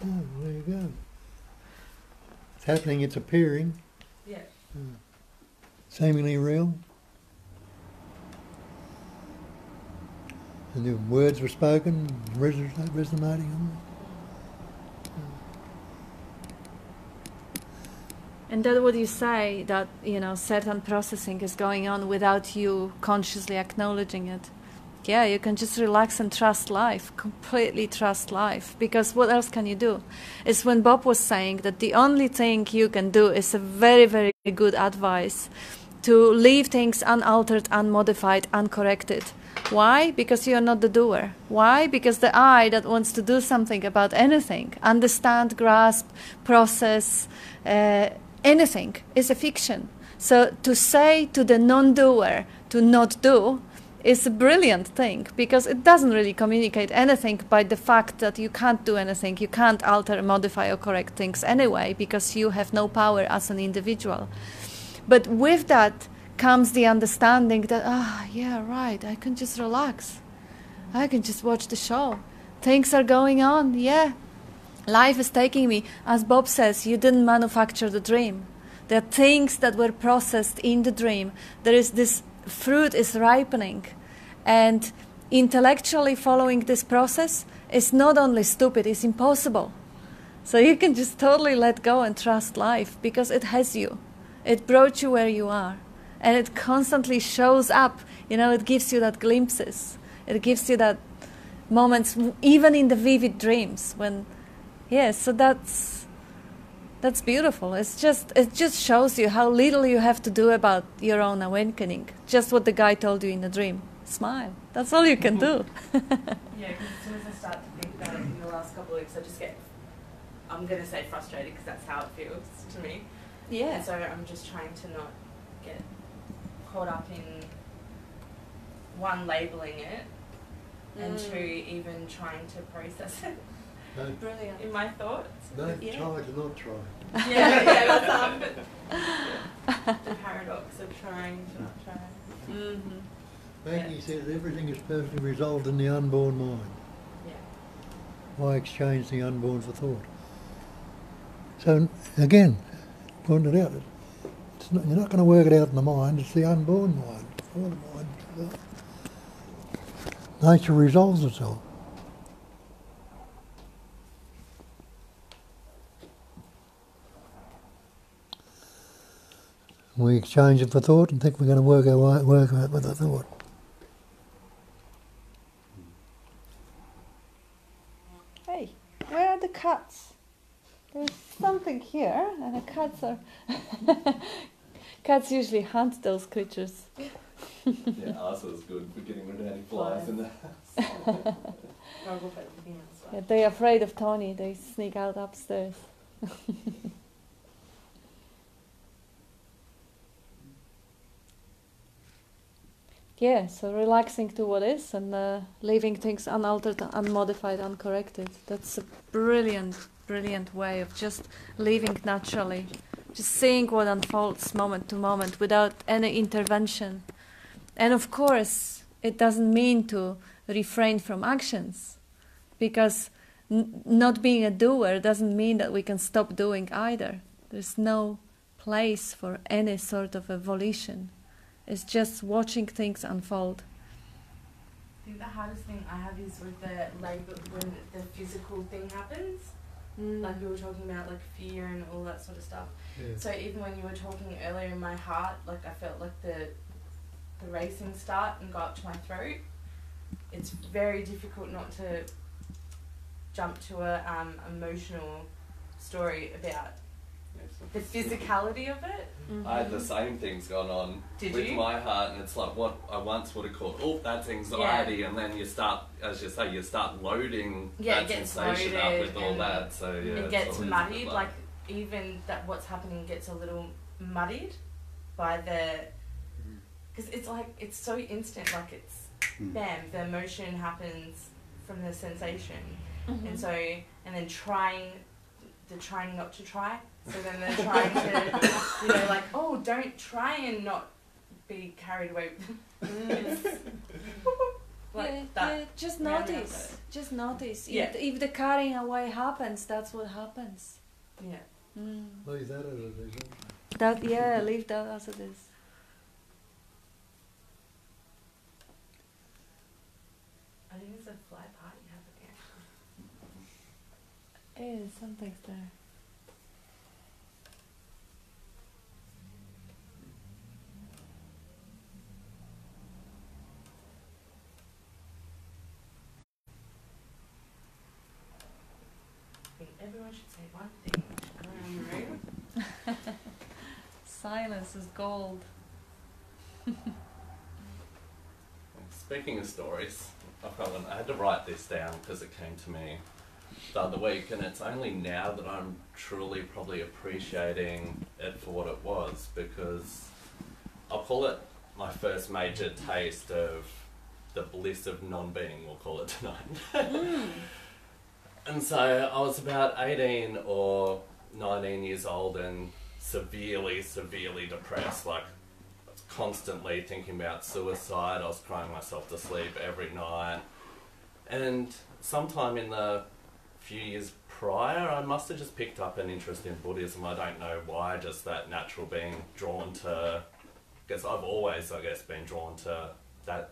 Oh, there you go. It's happening, it's appearing, Yeah. seemingly real. And the words were spoken, resonating on And that's what you say, that, certain processing is going on without you consciously acknowledging it. Yeah, you can just relax and trust life, completely trust life. Because what else can you do? It's when Bob was saying that the only thing you can do is a very, very good advice to leave things unaltered, unmodified, uncorrected. Why? Because you are not the doer. Why? Because the I that wants to do something about anything, understand, grasp, process, anything, is a fiction. So to say to the non-doer to not do is a brilliant thing, because it doesn't really communicate anything by the fact that you can't do anything, you can't alter, modify or correct things anyway, because you have no power as an individual. But with that comes the understanding that, yeah, right, I can just relax. I can just watch the show. Things are going on, yeah. Life is taking me. As Bob says, you didn't manufacture the dream. There are things that were processed in the dream. There is this fruit is ripening. And intellectually following this process is not only stupid, it's impossible. So you can just totally let go and trust life because it has you. It brought you where you are. And it constantly shows up. You know, it gives you that glimpses. It gives you that moments, even in the vivid dreams. When, yeah, so that's beautiful. It just shows you how little you have to do about your own awakening. Just what the guy told you in the dream. Smile. That's all you can do. Yeah, because as soon as I start to think about it in the last couple of weeks, I just get, I'm going to say frustrated because that's how it feels to me. Yeah. And so I'm just trying to not get caught up in, one, labelling it, and two, even trying to process it Brilliant. in my thoughts. Don't try to not try. Yeah, that's the paradox of trying to not try. Mm-hmm. Maggie says everything is perfectly resolved in the unborn mind. Yeah. Why exchange the unborn for thought? So again, pointed out, it's not, you're not going to work it out in the mind, it's the unborn mind. Before the mind, nature resolves itself. We exchange it for thought and think we're going to work out with the thought. Hey, where are the cats? There's something here, and the cats are... Cats usually hunt those creatures. Yeah, ours was good for getting rid of any flies in the house. Yeah, they're afraid of Tony. They sneak out upstairs. Yeah, so relaxing to what is and leaving things unaltered, unmodified, uncorrected. That's a brilliant, brilliant way of just living naturally. Just seeing what unfolds moment to moment without any intervention. And of course, it doesn't mean to refrain from actions, because not being a doer doesn't mean that we can stop doing either. There's no place for any sort of a volition. It's just watching things unfold. I think the hardest thing I have is with the label, when the physical thing happens. Like we were talking about, like fear and all that sort of stuff. Yeah. So even when you were talking earlier, in my heart, like I felt like the racing start and go up to my throat. It's very difficult not to jump to a emotional story about the physicality of it. I had the same things going on with you? my heart, and it's like what I once would have called, oh, that's anxiety, and then you start, as you say, you start loading that sensation up with all that. So yeah, it gets muddied. Like even that, what's happening gets a little muddied by the, because it's like it's so instant. Like it's bam, the emotion happens from the sensation, and so and then trying not to try. So then they're trying to, like, oh, don't try and not be carried away. Like that. Yeah, just notice. Just notice. Yeah. If the carrying away happens, that's what happens. Yeah. Leave that as it is. That leave that as it is. I think there's a fly party happening actually. Something's there. I think everyone should say one thing around the room. Silence is gold. Speaking of stories, I had to write this down because it came to me the other week, and it's only now that I'm truly probably appreciating it for what it was, because I'll call it my first major taste of the bliss of non-being, we'll call it tonight. And so I was about 18 or 19 years old and severely, severely depressed, like constantly thinking about suicide. I was crying myself to sleep every night. And sometime in the few years prior, I must have just picked up an interest in Buddhism. I don't know why, just that natural being drawn to, because I've always, I guess, been drawn to that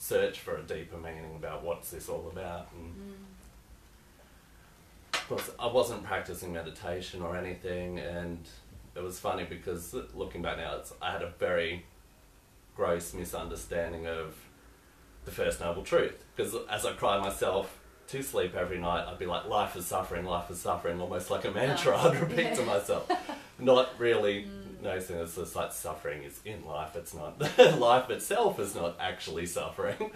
search for a deeper meaning about what's this all about. And of course, I wasn't practicing meditation or anything, and it was funny because looking back now, I had a very gross misunderstanding of the First Noble Truth. Because as I cried myself to sleep every night, I'd be like, life is suffering, almost like a mantra I'd repeat to myself. Not really noticing it's just like suffering is in life, it's not. Life itself is not actually suffering.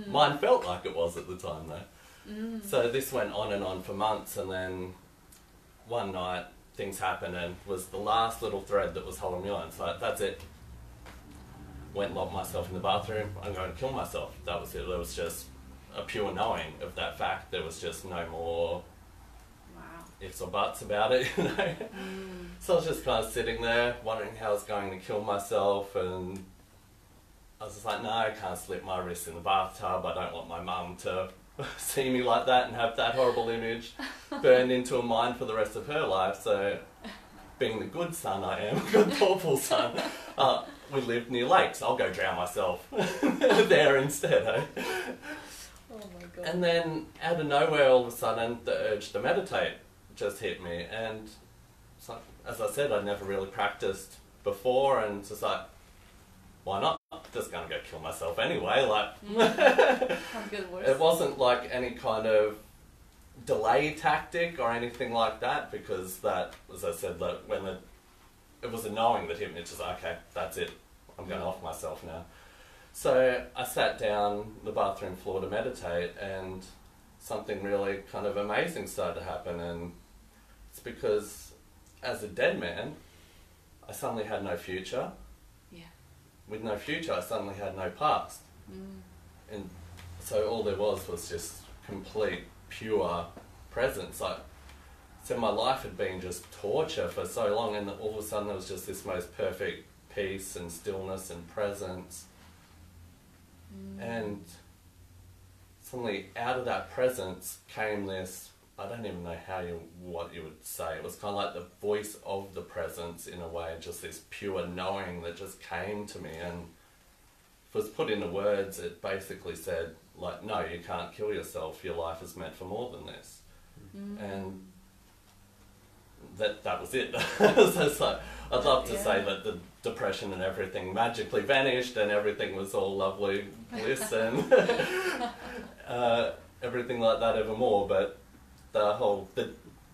Mine felt like it was at the time though. So this went on and on for months, and then one night things happened and was the last little thread that was holding me on. So that's it. Went and locked myself in the bathroom. I'm going to kill myself. That was it. It was just a pure knowing of that fact. There was just no more ifs or buts about it, you know. So I was just kind of sitting there wondering how I was going to kill myself, and I was just like, no, I can't slip my wrist in the bathtub. I don't want my mum to see me like that and have that horrible image burned into her mind for the rest of her life. So being the good son I am, good thoughtful son, we lived near lakes. I'll go drown myself there instead, eh? Oh my God. And then out of nowhere, all of a sudden, the urge to meditate just hit me. And so, as I said, I'd never really practiced before, and just like, why not? I'm just going to go kill myself anyway. Like, it wasn't like any kind of delay tactic or anything like that, because that, as I said, that when it was a knowing that hit me, it's just like, okay, that's it. I'm going off myself now. So I sat down the bathroom floor to meditate, and something really kind of amazing started to happen. And it's because as a dead man, I suddenly had no future. Yeah. With no future, I suddenly had no past. And so all there was just complete, pure presence. Like, so my life had been just torture for so long, and all of a sudden there was just this most perfect peace and stillness and presence. And suddenly out of that presence came this, I don't even know what you would say. It was kind of like the voice of the presence in a way, just this pure knowing that just came to me. And if it was put into words, it basically said, like, no, you can't kill yourself. Your life is meant for more than this. And that was it. So it's like, I'd love to say that the depression and everything magically vanished and everything was all lovely bliss and everything like that evermore, but the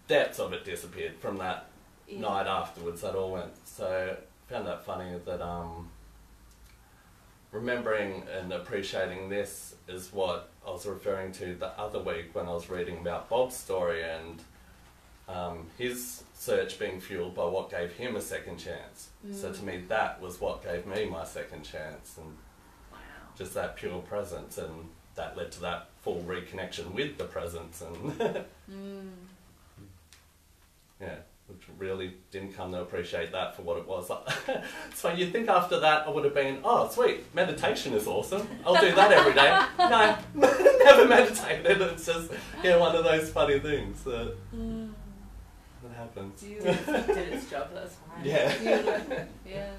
depths of it disappeared from that night afterwards. That all went. So I found that funny that remembering and appreciating this is what I was referring to the other week when I was reading about Bob's story and his search being fueled by what gave him a second chance. So to me, that was what gave me my second chance, and just that pure presence, and that led to that full reconnection with the presence, and yeah, which really didn't come to appreciate that for what it was. So you'd think after that I would have been, oh sweet, meditation is awesome, I'll do that every day. No, never meditated. It's just one of those funny things that happens. You did its job, that's fine. Yeah.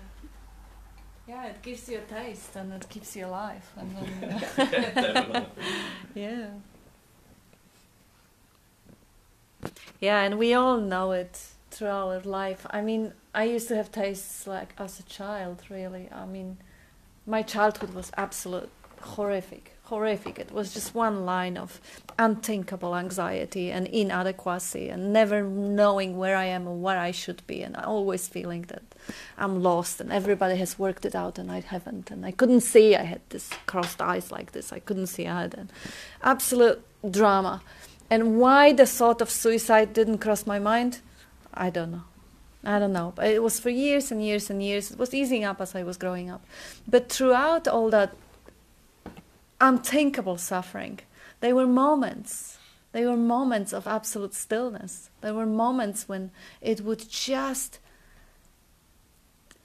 Yeah, it gives you a taste and it keeps you alive. And then, Yeah, definitely. Yeah, and we all know it through our life. I mean, I used to have tastes like as a child, really. I mean, my childhood was absolute horrific. It was just one line of unthinkable anxiety and inadequacy and never knowing where I am or where I should be, and always feeling that I'm lost and everybody has worked it out and I haven't, and I couldn't see. I had this crossed eyes like this. I couldn't see ahead, and absolute drama. And why the thought of suicide didn't cross my mind, I don't know. But it was for years and years and years. It was easing up as I was growing up. But throughout all that unthinkable suffering, there were moments of absolute stillness. There were moments when it would just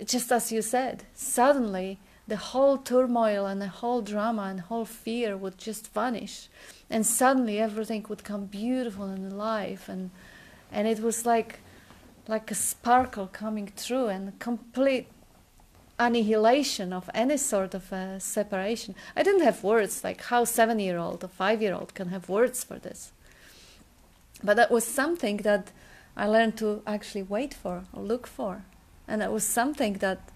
as you said, suddenly the whole turmoil and the whole drama and whole fear would just vanish, and suddenly everything would come beautiful and alive, and it was like a sparkle coming through, and complete annihilation of any sort of separation. I didn't have words, like how 7-year-old or 5-year-old can have words for this. But that was something that I learned to actually wait for or look for. And that was something that,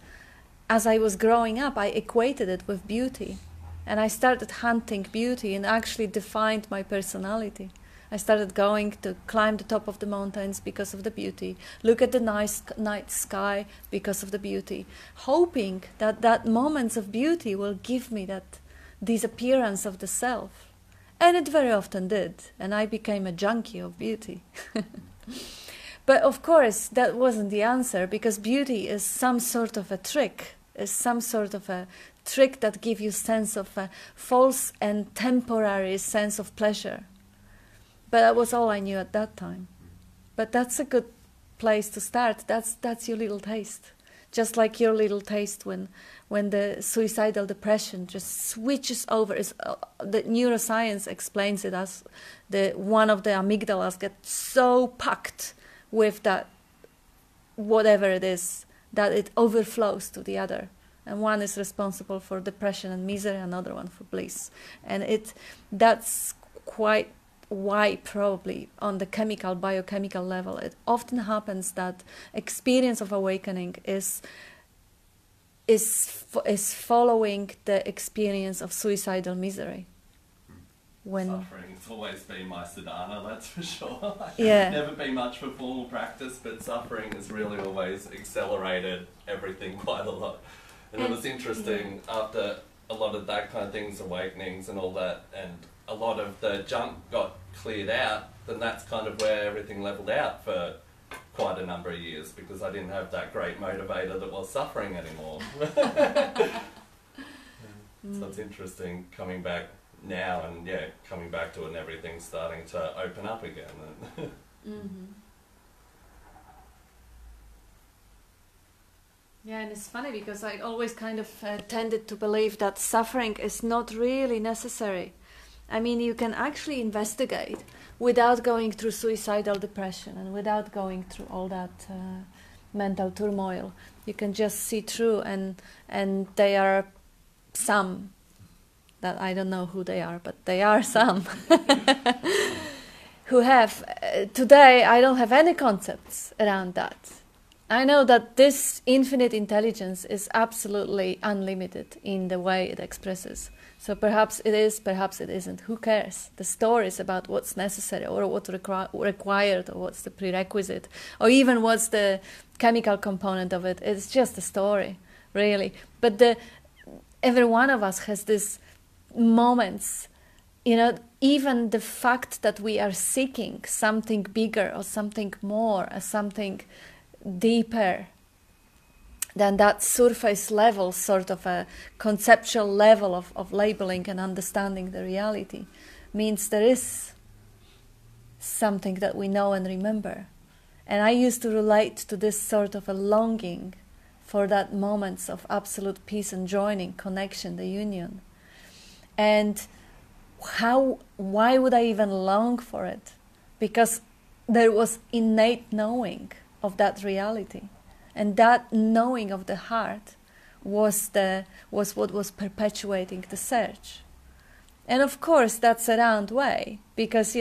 as I was growing up, I equated it with beauty. And I started hunting beauty and actually defined my personality. I started going to climb the top of the mountains because of the beauty, look at the nice night sky because of the beauty, hoping that moments of beauty will give me that disappearance of the self. And it very often did, and I became a junkie of beauty. But of course, that wasn't the answer, because beauty is some sort of a trick, is some sort of a trick that gives you sense of a false and temporary sense of pleasure. But that was all I knew at that time. But that's a good place to start. That's your little taste. Just like your little taste when the suicidal depression just switches over. The neuroscience explains it as one of the amygdalas gets so packed with that whatever it is that it overflows to the other. And one is responsible for depression and misery, another one for bliss. And that's quite why probably on the biochemical level it often happens that experience of awakening is following the experience of suicidal misery. Suffering's always been my sadhana, that's for sure. Yeah. Never been much for formal practice, but suffering has really always accelerated everything quite a lot. And it was interesting after a lot of that kind of things, awakenings and all that, and a lot of the junk got cleared out, then that's kind of where everything leveled out for quite a number of years, because I didn't have that great motivator that was suffering anymore. So it's interesting coming back now and coming back to it and everything's starting to open up again. Mm-hmm. Yeah, and it's funny because I always kind of tended to believe that suffering is not really necessary. I mean, you can actually investigate without going through suicidal depression and without going through all that mental turmoil. You can just see through, and there are some that I don't know who they are, but they are some who have. Today, I don't have any concepts around that. I know that this infinite intelligence is absolutely unlimited in the way it expresses. So perhaps it is, perhaps it isn't. Who cares? The stories about what's necessary or what's required or what's the prerequisite or even what's the chemical component of it. It's just a story, really. But every one of us has these moments, even the fact that we are seeking something bigger or something more or something deeper than that surface level, sort of a conceptual level of labeling and understanding the reality, means there is something that we know and remember. And I used to relate to this sort of a longing for that moments of absolute peace and joining, connection, the union. And why would I even long for it? Because there was innate knowing of that reality. And that knowing of the heart was what was perpetuating the search. And of course, that's a round way, because,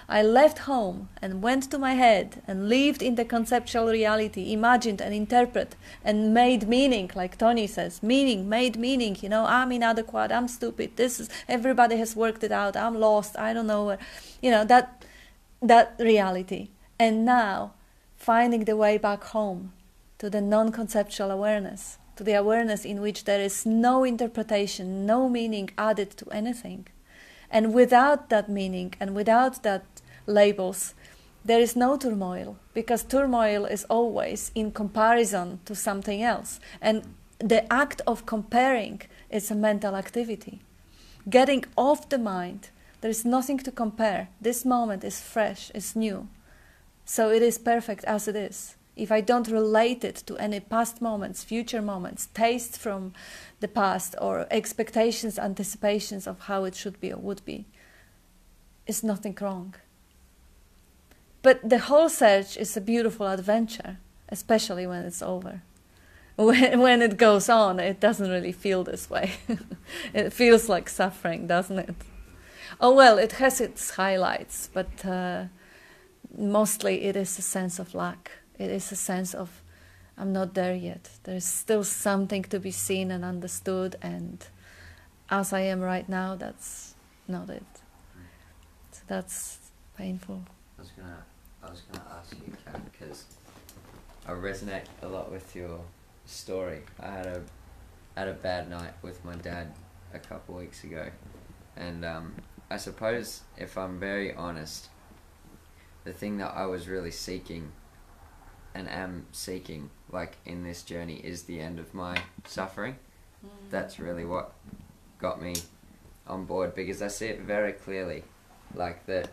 I left home and went to my head and lived in the conceptual reality, imagined and interpreted and made meaning, like Tony says, made meaning, I'm inadequate, I'm stupid, everybody has worked it out, I'm lost, I don't know where, that reality. And now, finding the way back home to the non-conceptual awareness, to the awareness in which there is no interpretation, no meaning added to anything. And without that meaning and without that labels, there is no turmoil, because turmoil is always in comparison to something else. And the act of comparing is a mental activity. Getting off the mind, there is nothing to compare. This moment is fresh, is new. So it is perfect as it is. If I don't relate it to any past moments, future moments, taste from the past or expectations, anticipations of how it should be or would be, is nothing wrong. But the whole search is a beautiful adventure, especially when it's over. when it goes on, it doesn't really feel this way. It feels like suffering, doesn't it? Oh well, it has its highlights, but mostly it is a sense of lack. It is a sense of, I'm not there yet. There's still something to be seen and understood, and as I am right now, that's not it. So that's painful. I was gonna ask you, Kat, because I resonate a lot with your story. I had a bad night with my dad a couple weeks ago, and I suppose if I'm very honest, the thing that I was really seeking and am seeking, like, in this journey is the end of my suffering. That's really what got me on board, because I see it very clearly, like, that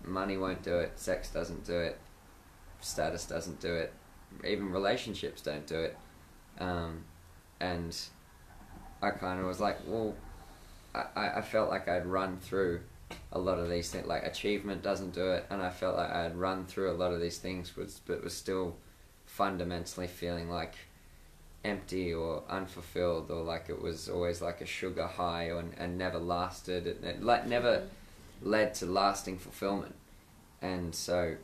money won't do it, sex doesn't do it, status doesn't do it, even relationships don't do it. And I kind of was like, well, I felt like I'd run through a lot of these things, like achievement doesn't do it, and I felt like I'd run through a lot of these things, but was still fundamentally feeling like empty or unfulfilled, or like it was always like a sugar high, and never lasted. It like never led to lasting fulfillment. And so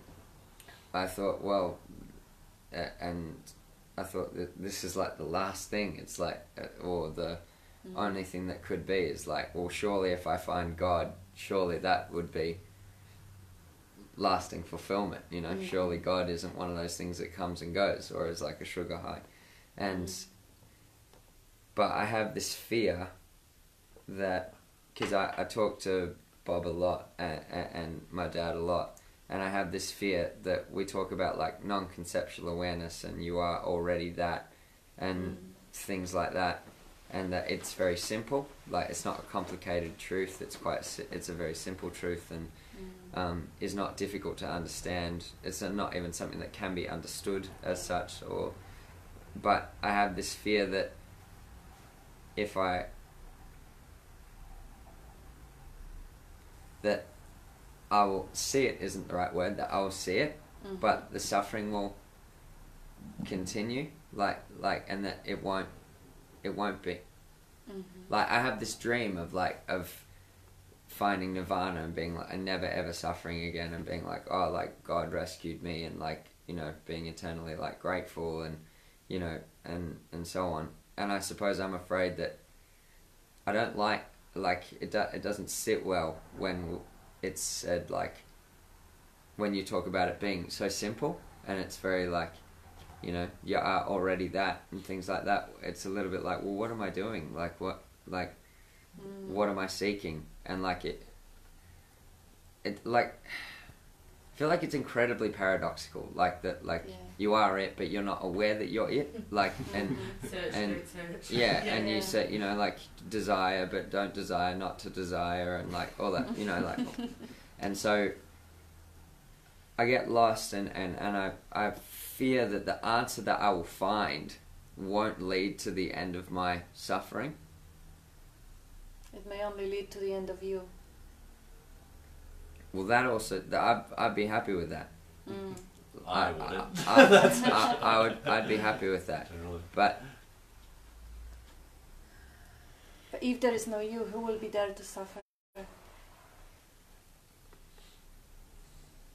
I thought, well, and I thought that this is like the last thing. It's like, or the only thing that could be is like, well, surely if I find God, surely that would be lasting fulfillment, you know. Surely God isn't one of those things that comes and goes, or is like a sugar high. And but I have this fear that, because I talk to Bob a lot and my dad a lot, and I have this fear that we talk about like non-conceptual awareness, and you are already that, and things like that, and that it's very simple, like it's not a complicated truth, it's a very simple truth, and is not difficult to understand. It's not even something that can be understood as such, but I have this fear that if that I will see it isn't the right word, that I will see it, but the suffering will continue, like, and that it won't be. Like, I have this dream of finding nirvana and being like, and never ever suffering again, and being like, oh, like God rescued me, and like, you know, being eternally like grateful, and you know, and so on. And I suppose I'm afraid that I don't like it doesn't sit well when it's said, like, when you talk about it being so simple, and it's very like, you know, you are already that, and things like that. It's a little bit like, well, what am I doing? Like, what am I seeking? And like it like, I feel like it's incredibly paradoxical, like that, like you are it, but you're not aware that you're it, like, and search. and you say, you know, like, desire but don't desire not to desire, and like all that, you know, like, and so I get lost, and I fear that the answer that I will find won't lead to the end of my suffering. It may only lead to the end of you. Well, that also, I'd be happy with that. I wouldn't. I'd be happy with that. Generally. But if there is no you, who will be there to suffer?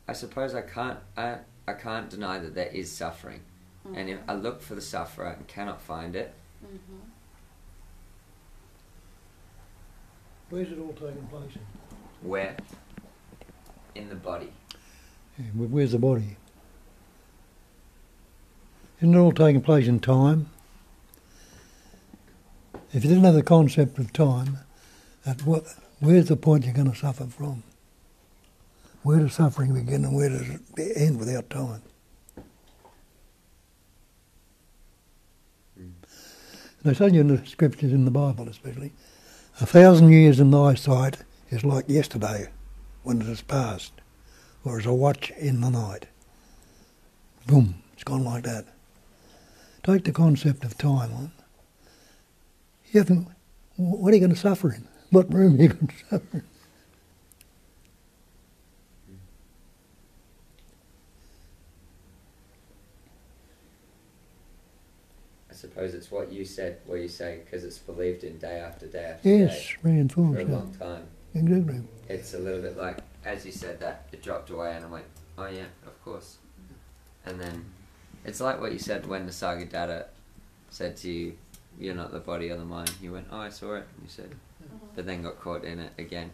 I suppose I can't deny that there is suffering, and if I look for the sufferer and cannot find it, Where's it all taking place? where? In the body. Yeah, where's the body? Isn't it all taking place in time? If you didn't have the concept of time, where's the point you're going to suffer from? Where does suffering begin and where does it end without time? They tell you in the scriptures, in the Bible especially, 1,000 years in thy sight is like yesterday when it has passed, or as a watch in the night. Boom, it's gone like that. Take the concept of time on. You haven't, what are you going to suffer in? What room are you going to suffer in? I suppose suppose it's what you said, where you say, because it's believed in day after day after Yes, day reinforced. for a Yeah. long time. Exactly. It's a little bit like, as you said that, it dropped away and I went, oh yeah, of course. And then, it's like what you said when the Sagadata said to you, you're not the body or the mind. You went, oh, I saw it, and you said, but then got caught in it again.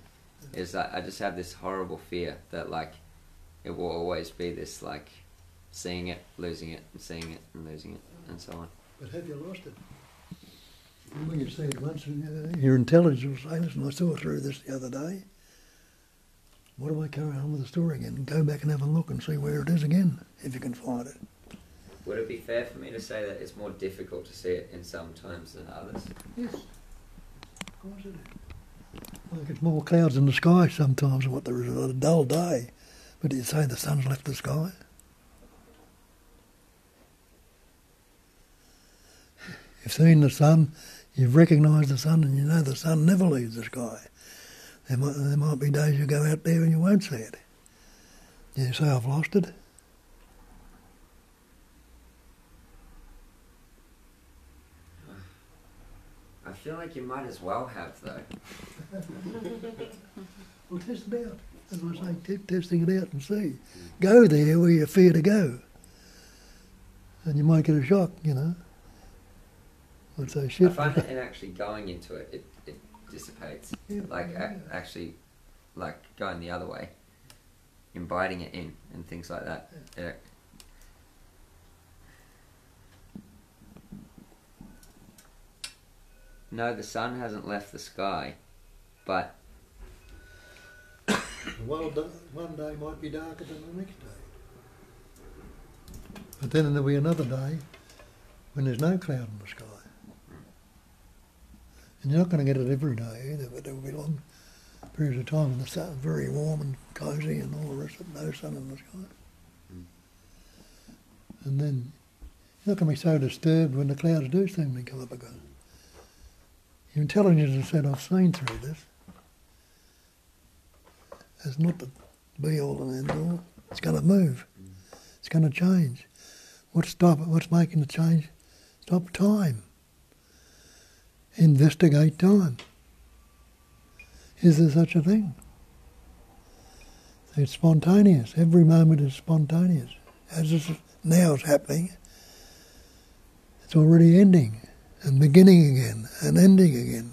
It's like, I just have this horrible fear that like, it will always be this like, seeing it, losing it, and seeing it, and losing it, and so on. But have you lost it? When you see it once, your intelligence will say, listen, I saw through this the other day. What do I carry on with the story again? Go back and have a look and see where it is again, if you can find it. Would it be fair for me to say that it's more difficult to see it in some times than others? Yes, of course it is. Like it's more clouds in the sky sometimes than what there is on a dull day. But you say the sun's left the sky? You've seen the sun, you've recognised the sun, and you know the sun never leaves the sky. There might be days you go out there and you won't see it. You say, I've lost it. I feel like you might as well have, though. Well, test it out. As I say, keep testing it out and see. Go there where you fear to go. And you might get a shock, you know. I'd say, shit. I find that in actually going into it, it dissipates. Yeah, Like, yeah. actually, like, going the other way. Inviting it in and things like that. Yeah. No, the sun hasn't left the sky, but One day might be darker than the next day. But then there'll be another day when there's no cloud in the sky. And you're not going to get it every day either, but there will be long periods of time when the sun is very warm and cosy and all the rest of it, no sun in the sky. And then you're not going to be so disturbed when the clouds do seem to come up again. Your intelligence has said, I've seen through this. It's not the be-all and end-all. It's going to move. It's going to change. What's making the change? Stop time. Investigate time. Is there such a thing? It's spontaneous. Every moment is spontaneous. As this now is happening, it's already ending and beginning again and ending again.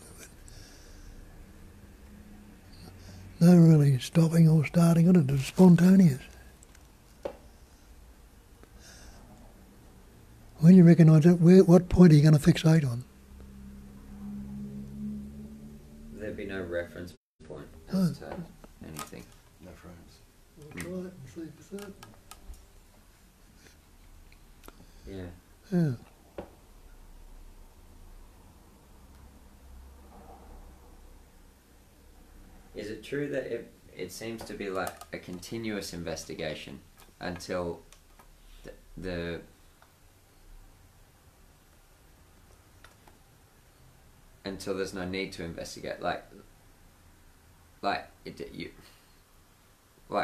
No really stopping or starting on it. It's spontaneous. When you recognise it, what point are you going to fixate on? there'd be no reference point as to anything. No frames. We'll try it and see for certain. Yeah. Yeah. Is it true that it seems to be like a continuous investigation until until there's no need to investigate, like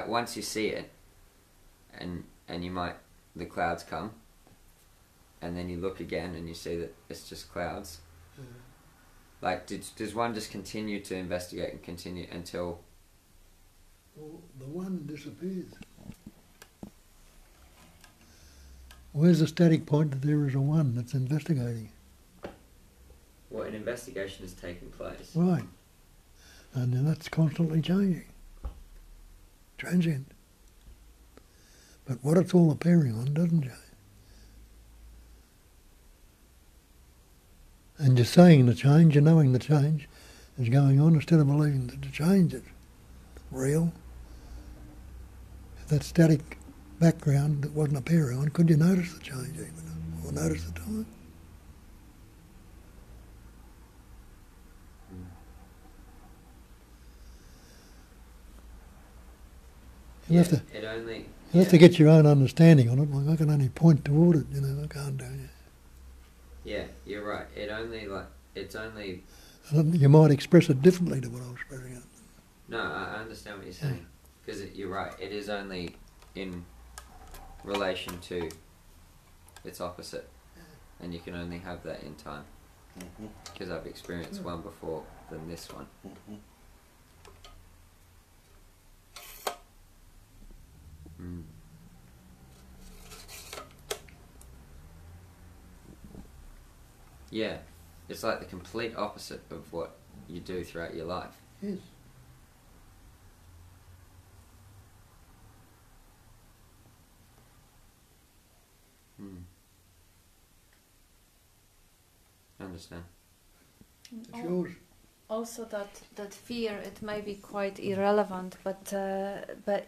once you see it, and you might, the clouds come, and then you look again and you see that it's just clouds. Like, does one just continue to investigate and continue until? Well, the one disappears. Where's the static point that there is a one that's investigating? Well, an investigation is taking place. Right. And then that's constantly changing. Transient. But what it's all appearing on doesn't change. And you're saying the change, you're knowing the change is going on instead of believing that the change is real. If that static background that wasn't appearing on, could you notice the change even? Or notice the time? You have to, It only. you have to get your own understanding on it. Like I can only point toward it, I can't do it. Yeah, you're right. It's only. You might express it differently to what I was expressing it. No, I understand what you're saying. Because you're right. It is only in relation to its opposite. and you can only have that in time. Mhm. Because I've experienced one before than this one. Mhm. Mm. Yeah, it's like the complete opposite of what you do throughout your life. Yes. Mm. I understand. It's yours. Also, that fear, it may be quite irrelevant, but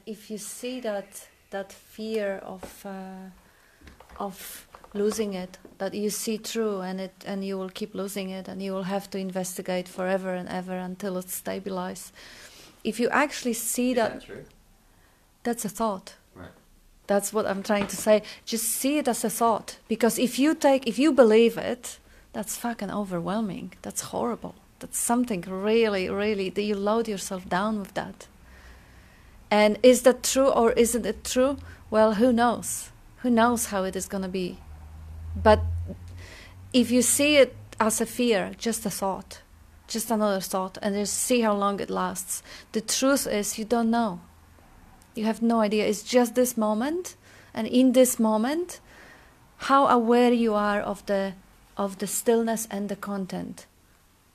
if you see that fear of losing it, that you see through, and you will keep losing it, and you will have to investigate forever and ever until it stabilizes. If you actually see Is that true? that's a thought. Right. That's what I'm trying to say. Just see it as a thought, because if you believe it, that's fucking overwhelming. That's horrible. That's something really, really, that you load yourself down with that. And is that true or isn't it true? Well, who knows? Who knows how it is going to be? But if you see it as a fear, just a thought, just another thought, and just see how long it lasts. The truth is, you don't know. You have no idea. It's just this moment, and in this moment, how aware you are of the stillness and the content.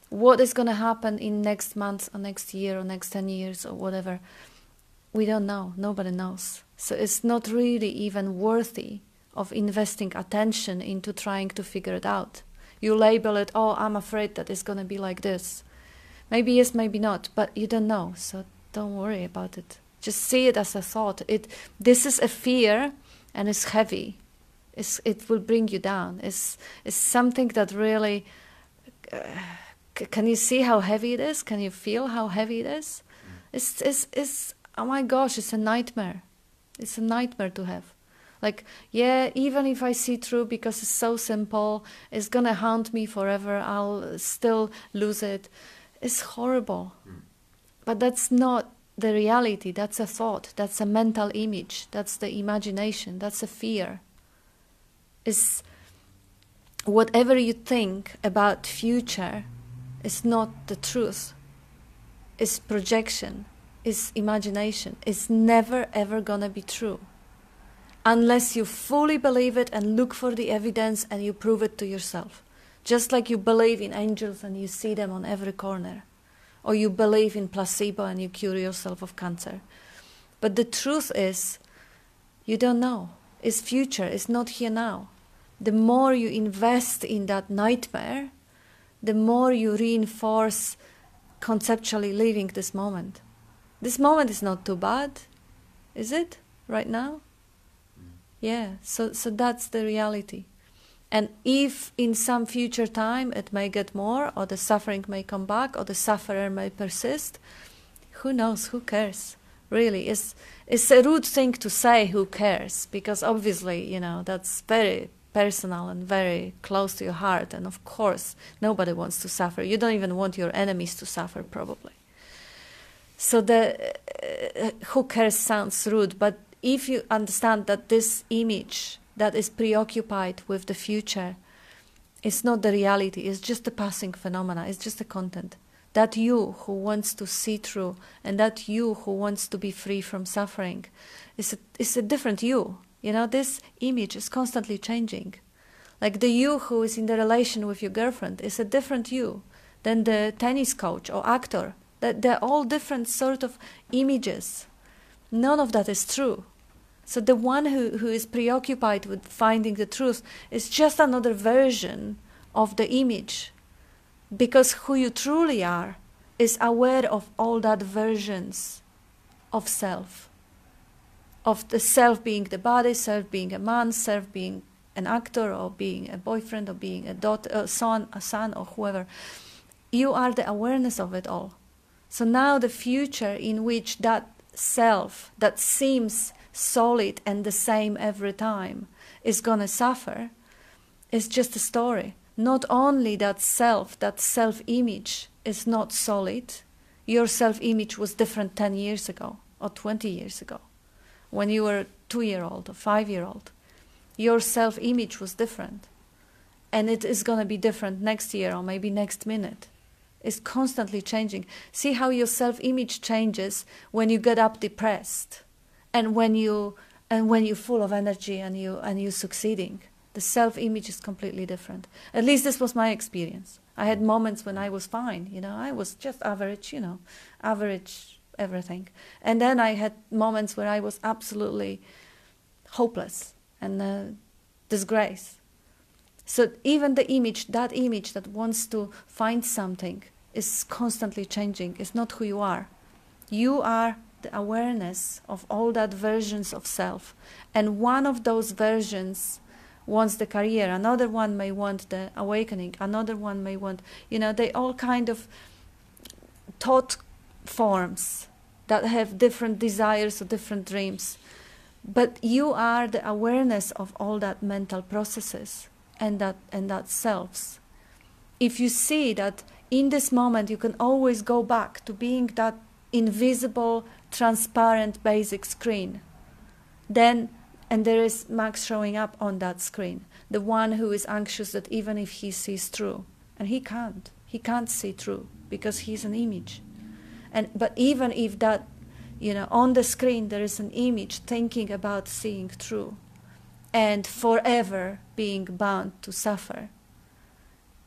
What is going to happen in next month or next year or next 10 years or whatever, we don't know. Nobody knows. So it's not really even worthy of investing attention into trying to figure it out. You label it, oh, I'm afraid that it's going to be like this. Maybe yes, maybe not, but you don't know, so don't worry about it. Just see it as a thought. This is a fear, and it's heavy. It will bring you down. It's something that really... can you see how heavy it is? Can you feel how heavy it is? It's oh my gosh, it's a nightmare. It's a nightmare to have. Like, yeah, even if I see through because it's so simple, it's gonna haunt me forever, I'll still lose it. It's horrible. But that's not the reality. That's a thought. That's a mental image. That's the imagination. That's a fear. It's whatever you think about future is not the truth. It's projection. It's imagination. It's never ever gonna be true. Unless you fully believe it and look for the evidence and you prove it to yourself. Just like you believe in angels and you see them on every corner. Or you believe in placebo and you cure yourself of cancer. But the truth is, you don't know. It's future. It's not here now. The more you invest in that nightmare, the more you reinforce conceptually living this moment. This moment is not too bad, is it, right now? Yeah, so that's the reality. And if in some future time it may get more, or the suffering may come back, or the sufferer may persist, who knows, who cares? Really, it's a rude thing to say, who cares? Because obviously, that's very personal and very close to your heart. And of course, nobody wants to suffer. You don't even want your enemies to suffer, probably. So the who cares sounds rude, but if you understand that this image that is preoccupied with the future, it's not the reality, it's just a passing phenomena, it's just a content. That you who wants to see through, and that you who wants to be free from suffering, is a different you. This image is constantly changing. Like the you who is in the relation with your girlfriend is a different you than the tennis coach or actor. They're all different sort of images. None of that is true. So the one who is preoccupied with finding the truth is just another version of the image. Because who you truly are is aware of all that versions of self. Of the self being the body, self being a man, self being an actor, or being a boyfriend, or being a daughter, a son, or whoever. You are the awareness of it all. So now the future in which that self that seems solid and the same every time is going to suffer is just a story. Not only that self-image is not solid, your self-image was different 10 years ago or 20 years ago. When you were 2-year-old or 5-year-old, your self-image was different. and it is going to be different next year or maybe next minute. It's constantly changing. See how your self-image changes when you get up depressed, and when you're full of energy and you're succeeding. The self-image is completely different. At least this was my experience. I had moments when I was fine, I was just average, average everything. And then I had moments where I was absolutely hopeless and disgrace. So even the image, that image that wants to find something, is constantly changing. It's not who you are. You are the awareness of all that versions of self. And one of those versions wants the career, another one may want the awakening, another one may want, they all kind of thought forms that have different desires or different dreams. But you are the awareness of all that mental processes and that selves. If you see that in this moment you can always go back to being that invisible, transparent, basic screen, then, and there is Max showing up on that screen, the one who is anxious that even if he sees through, and he can't see through because he's an image. But even if that, on the screen there is an image thinking about seeing through and forever being bound to suffer,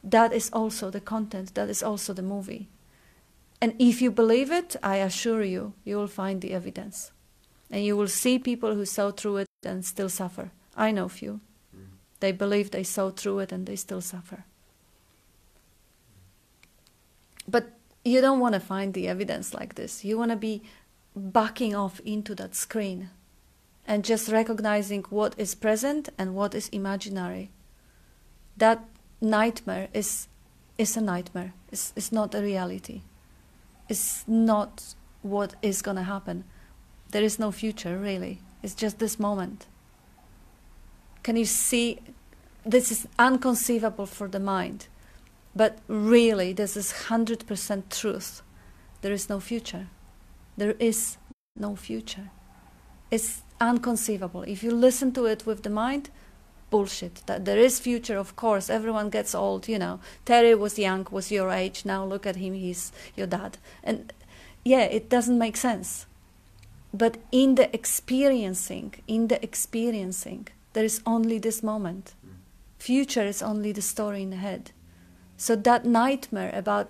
that is also the content, that is also the movie. And if you believe it, I assure you, you will find the evidence. And you will see people who saw through it and still suffer. I know few. They believe they saw through it and they still suffer. But you don't want to find the evidence like this. You want to be backing off into that screen and just recognizing what is present and what is imaginary. That nightmare is a nightmare. It's not a reality. It's not what is going to happen. There is no future, really. It's just this moment. Can you see? This is inconceivable for the mind. But really, this is 100% truth. There is no future. There is no future. It's inconceivable. If you listen to it with the mind, bullshit. That there is future, of course. Everyone gets old, Terry was young, was your age. Now look at him, he's your dad. And yeah, it doesn't make sense. But in the experiencing, there is only this moment. Future is only the story in the head. So that nightmare about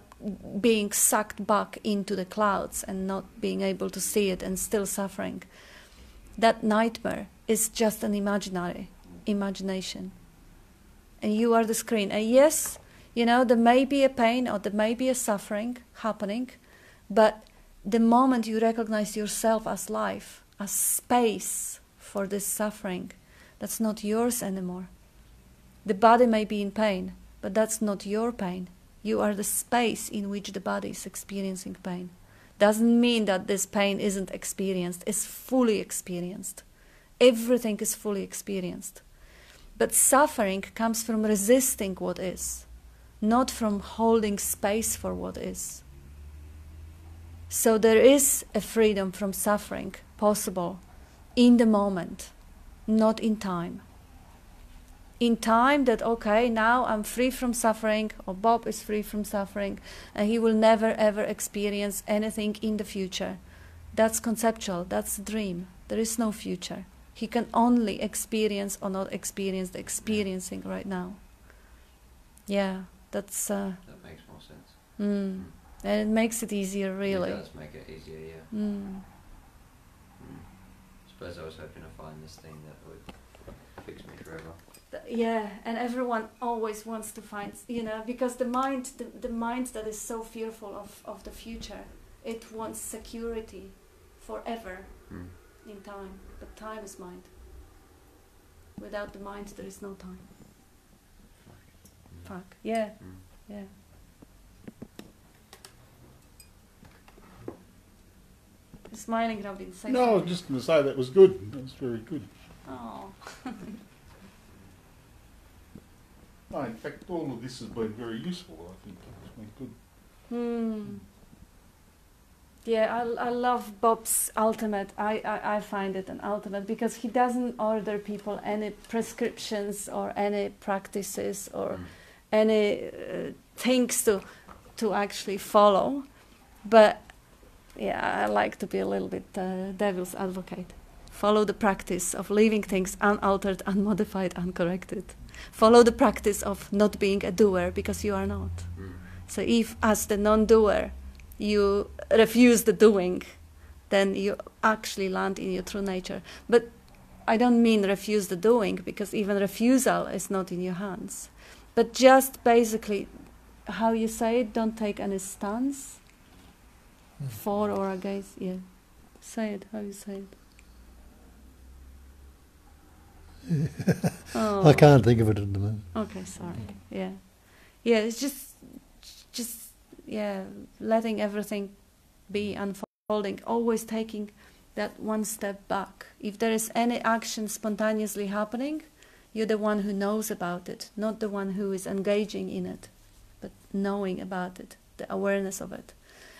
being sucked back into the clouds and not being able to see it and still suffering, that nightmare is just an imagination. And you are the screen. And yes, there may be a pain or there may be a suffering happening, but the moment you recognize yourself as life, as space for this suffering, that's not yours anymore. The body may be in pain, but that's not your pain. You are the space in which the body is experiencing pain. Doesn't mean that this pain isn't experienced. It's fully experienced. Everything is fully experienced. But suffering comes from resisting what is, not from holding space for what is. So there is a freedom from suffering possible in the moment, not in time. In time that, okay, now I'm free from suffering, or Bob is free from suffering, and he will never ever experience anything in the future. That's conceptual, that's a dream. There is no future. He can only experience or not experience the experiencing right now. Yeah, that's... that makes more sense. And it makes it easier, really. It does make it easier, yeah. I suppose I was hoping to find this thing that would fix me forever. Yeah, and everyone always wants to find, because the mind that is so fearful of the future, it wants security forever in time. But time is mind. Without the mind, there is no time. Fuck. Yeah. Yeah. You're smiling, Robin. Say No, I was something. just going to say that was good. That was very good. Oh. No, in fact, all of this has been very useful, I think. It's been good. Yeah, I love Bob's ultimate. I find it an ultimate because he doesn't order people any prescriptions or any practices or any things to actually follow. But yeah, I like to be a little bit devil's advocate. Follow the practice of leaving things unaltered, unmodified, uncorrected. Follow the practice of not being a doer because you are not. So if, as the non-doer, you refuse the doing, then you actually land in your true nature. But I don't mean refuse the doing, because even refusal is not in your hands. But just basically, how you say it, don't take any stance for or against. Yeah, say it, how you say it. I can't think of it at the moment. Okay, sorry. Yeah. Yeah, it's just letting everything be unfolding, always taking that one step back. If there is any action spontaneously happening, you're the one who knows about it, not the one who is engaging in it, but knowing about it, the awareness of it.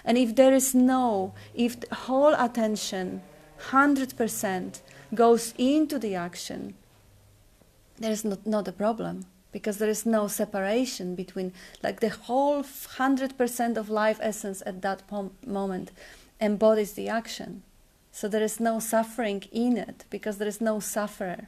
And if there is if the whole attention, 100%, goes into the action, there is not a problem. Because there is no separation between, like the whole 100% of life essence at that moment embodies the action. So there is no suffering in it, because there is no sufferer.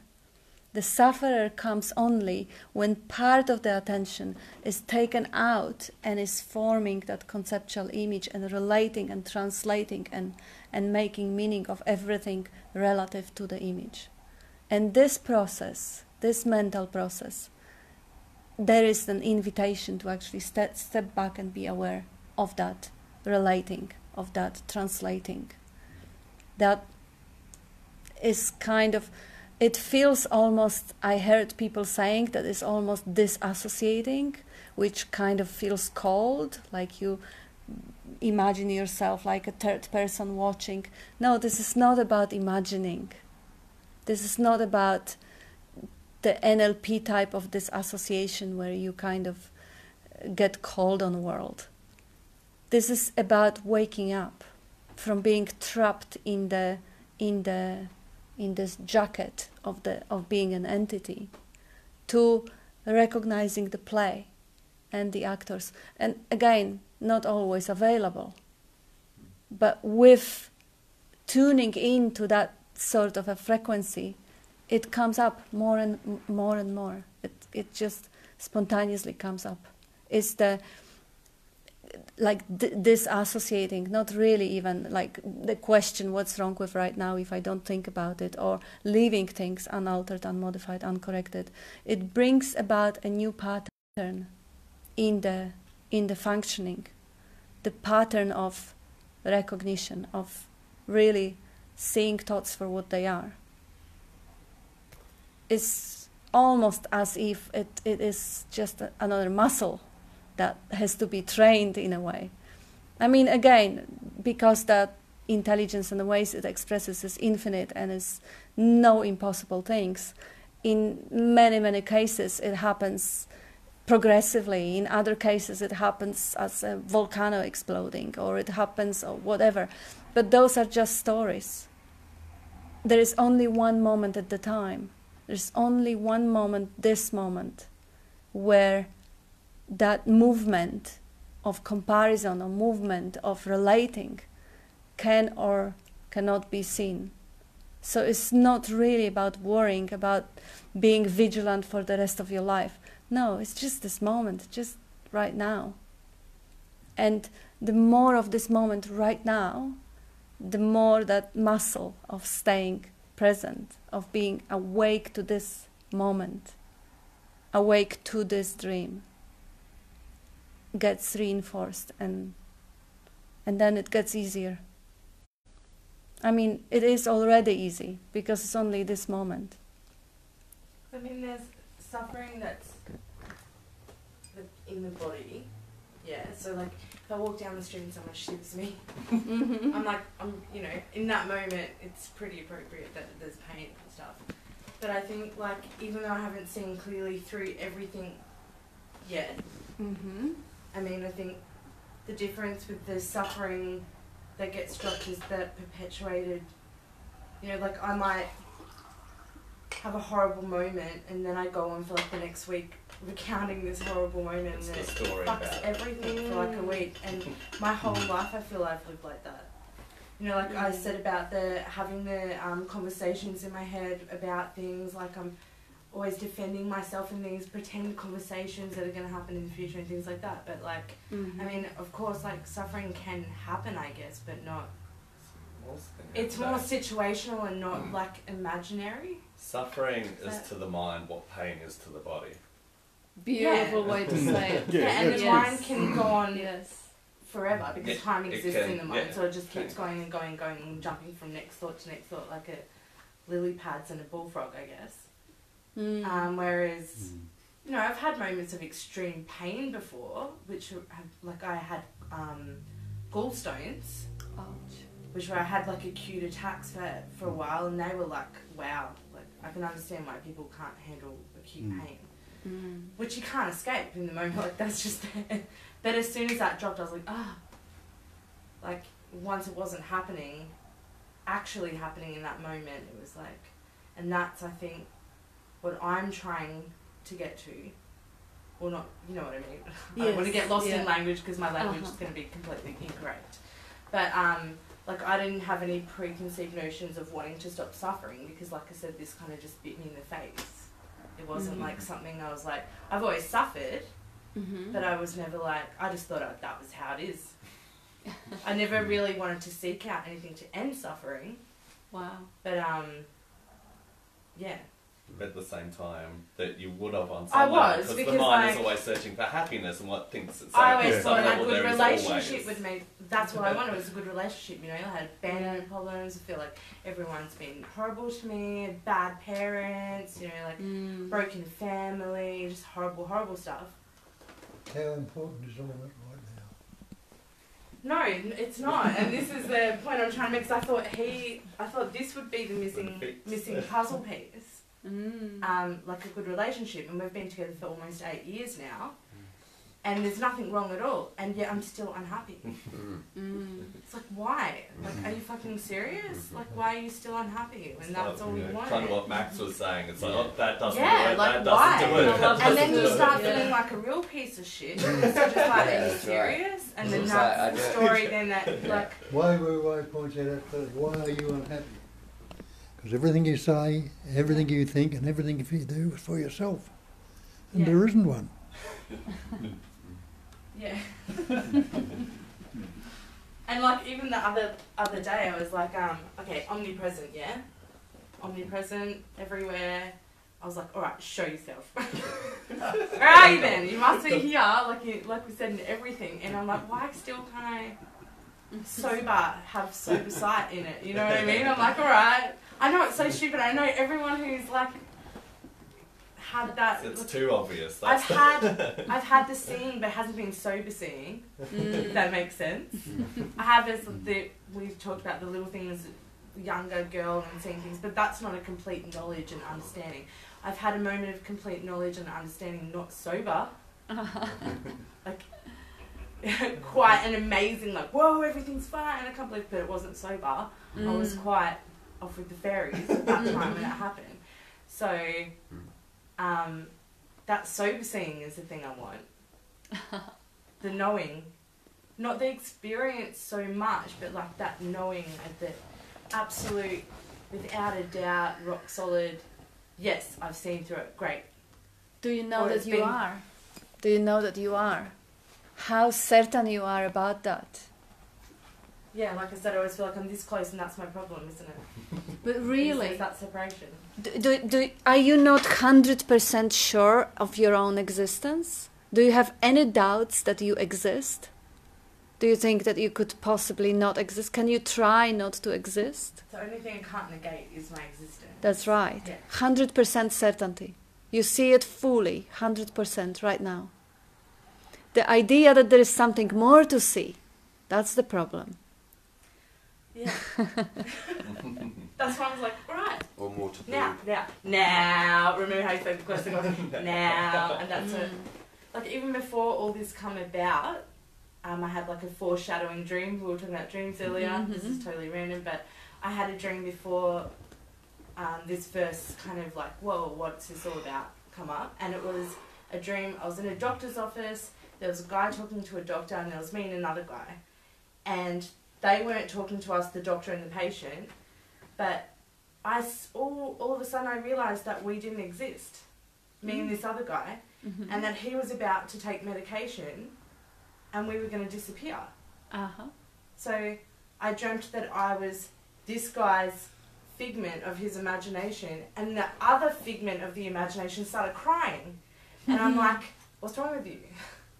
The sufferer comes only when part of the attention is taken out and is forming that conceptual image and relating and translating and making meaning of everything relative to the image. And this process, this mental process, there is an invitation to actually step back and be aware of that relating, of that translating. That is kind of, it feels almost, I heard people saying that it's almost disassociating, which kind of feels cold, like you imagine yourself like a third person watching. No, this is not about imagining. This is not about the NLP type of disassociation where you kind of get cold on the world. This is about waking up from being trapped in this jacket of being an entity, to recognizing the play and the actors. And again, not always available, but with tuning into that sort of a frequency, it comes up more and more and more. It just spontaneously comes up. It's the disassociating, not really even like the question, what's wrong with right now if I don't think about it, or leaving things unaltered, unmodified, uncorrected. It brings about a new pattern in the functioning, the pattern of recognition, of really seeing thoughts for what they are. It's almost as if it is just another muscle that has to be trained in a way. I mean, again, because that intelligence and the ways it expresses is infinite and is no impossible things. In many, many cases, it happens progressively. In other cases, it happens as a volcano exploding, or it happens or whatever. But those are just stories. There is only one moment at the time. There's only one moment, this moment, where that movement of comparison or movement of relating can or cannot be seen. So it's not really about worrying, about being vigilant for the rest of your life. No, it's just this moment, just right now. And the more of this moment right now, the more that muscle of staying present, of being awake to this moment, awake to this dream, gets reinforced, and then it gets easier. I mean, it is already easy because it's only this moment. I mean, there's suffering that's in the body, yeah. So like, if I walk down the street and someone shivers me, I'm in that moment, it's pretty appropriate that there's pain and stuff. But I think, like, even though I haven't seen clearly through everything yet, I mean, I think the difference with the suffering that gets dropped is the perpetuated, you know, like I might have a horrible moment and then I go on for like the next week recounting this horrible moment It's and the it story fucks about it. everything for like a week, and my whole life I feel I've lived like that. You know, like I said about having the conversations in my head about things, like I'm always defending myself in these pretend conversations that are going to happen in the future and things like that. But like, I mean, of course, like suffering can happen, I guess, but not. It's more situational and not like imaginary. Suffering is to the mind what pain is to the body. Beautiful way to say it. Yeah, and the mind can go on Yes. forever because Yeah, time it exists can, in the mind, yeah. so it just keeps going and going and going and jumping from next thought to next thought like a lily pads and a bullfrog, I guess. Whereas, you know, I've had moments of extreme pain before, which have, like I had gallstones, Ouch. which where I had like acute attacks for a while, and they were like, wow, like I can understand why people can't handle acute pain. Which you can't escape in the moment, like that's just there. But as soon as that dropped, I was like, like once it wasn't actually happening in that moment, it was like, and that's, I think, what I'm trying to get to, or not, you know what I mean? I don't want to get lost in language because my language is going to be completely incorrect. But like I didn't have any preconceived notions of wanting to stop suffering because, like I said, this kind of just bit me in the face. It wasn't like something I was like, I've always suffered, but I was never like, I just thought that was how it is. I never really wanted to seek out anything to end suffering. Wow. But yeah. But at the same time, that you would have on I some level, was, because the because, mind like, is always searching for happiness and what thinks it's I always at thought some a level good there is relationship always. would make, that's what I wanted, was a good relationship, you know. I had abandonment problems, I feel like everyone's been horrible to me, bad parents, you know, like broken family, just horrible stuff. How important is all that right now? No, it's not, and this is the point I'm trying to make, because I thought this would be the missing puzzle piece. Like a good relationship, and we've been together for almost 8 years now, and there's nothing wrong at all, and yet I'm still unhappy. It's like, why? Like, are you fucking serious? Like, why are you still unhappy when that's all you want? Kind of what Max was saying. It's like, oh, that doesn't Yeah, do it. like, That doesn't why? do it. That And then doesn't you do start it. feeling like a real piece of shit. So just like, are you that's serious? And then It's that's like, the story then that, like, Why points out that first. Why are you unhappy? Because everything you say, everything you think, and everything you do is for yourself. And Yeah. there isn't one. yeah. And like even the other day I was like, okay, omnipresent, yeah? Omnipresent, everywhere. I was like, alright, show yourself. Where are you then? You must be here, like we said, in everything. And I'm like, why still can't I have sober sight in it? You know what I mean? I'm like, alright. I know it's so stupid. I know everyone who's like had that. It's too obvious. I've had the seeing, but it hasn't been sober seeing. If that makes sense. I have we've talked about the little things, younger girl and seeing things, but that's not a complete knowledge and understanding. I've had a moment of complete knowledge and understanding, not sober. Like quite an amazing, like, whoa, everything's fine. I can't believe, but it wasn't sober. I was quite off with the fairies at that time when it happened. So, that sober seeing is the thing I want. The knowing. Not the experience so much, but like that knowing at the absolute, without a doubt, rock solid, yes, I've seen through it, great. Do you know Or that it's you been- are? Do you know that you are? How certain you are about that? Yeah, like I said, I always feel like I'm this close and that's my problem, isn't it? But really, It's that separation. are you not 100% sure of your own existence? Do you have any doubts that you exist? Do you think that you could possibly not exist? Can you try not to exist? The only thing I can't negate is my existence. That's right. Yeah. 100% certainty. You see it fully, 100% right now. The idea that there is something more to see, that's the problem. Yeah. That's why I was like, right, Or more to now. Remember how you said the question was now, and that's it. Like even before all this come about, I had like a foreshadowing dream. We were talking about dreams earlier. This is totally random, but I had a dream before this verse kind of like, whoa, what's this all about, come up. And it was a dream. I was in a doctor's office. There was a guy talking to a doctor, and there was me and another guy. And they weren't talking to us, the doctor and the patient, but all of a sudden I realised that we didn't exist, me and this other guy, and that he was about to take medication and we were going to disappear. So I dreamt that I was this guy's figment of his imagination, and the other figment of the imagination started crying. And I'm like, what's wrong with you?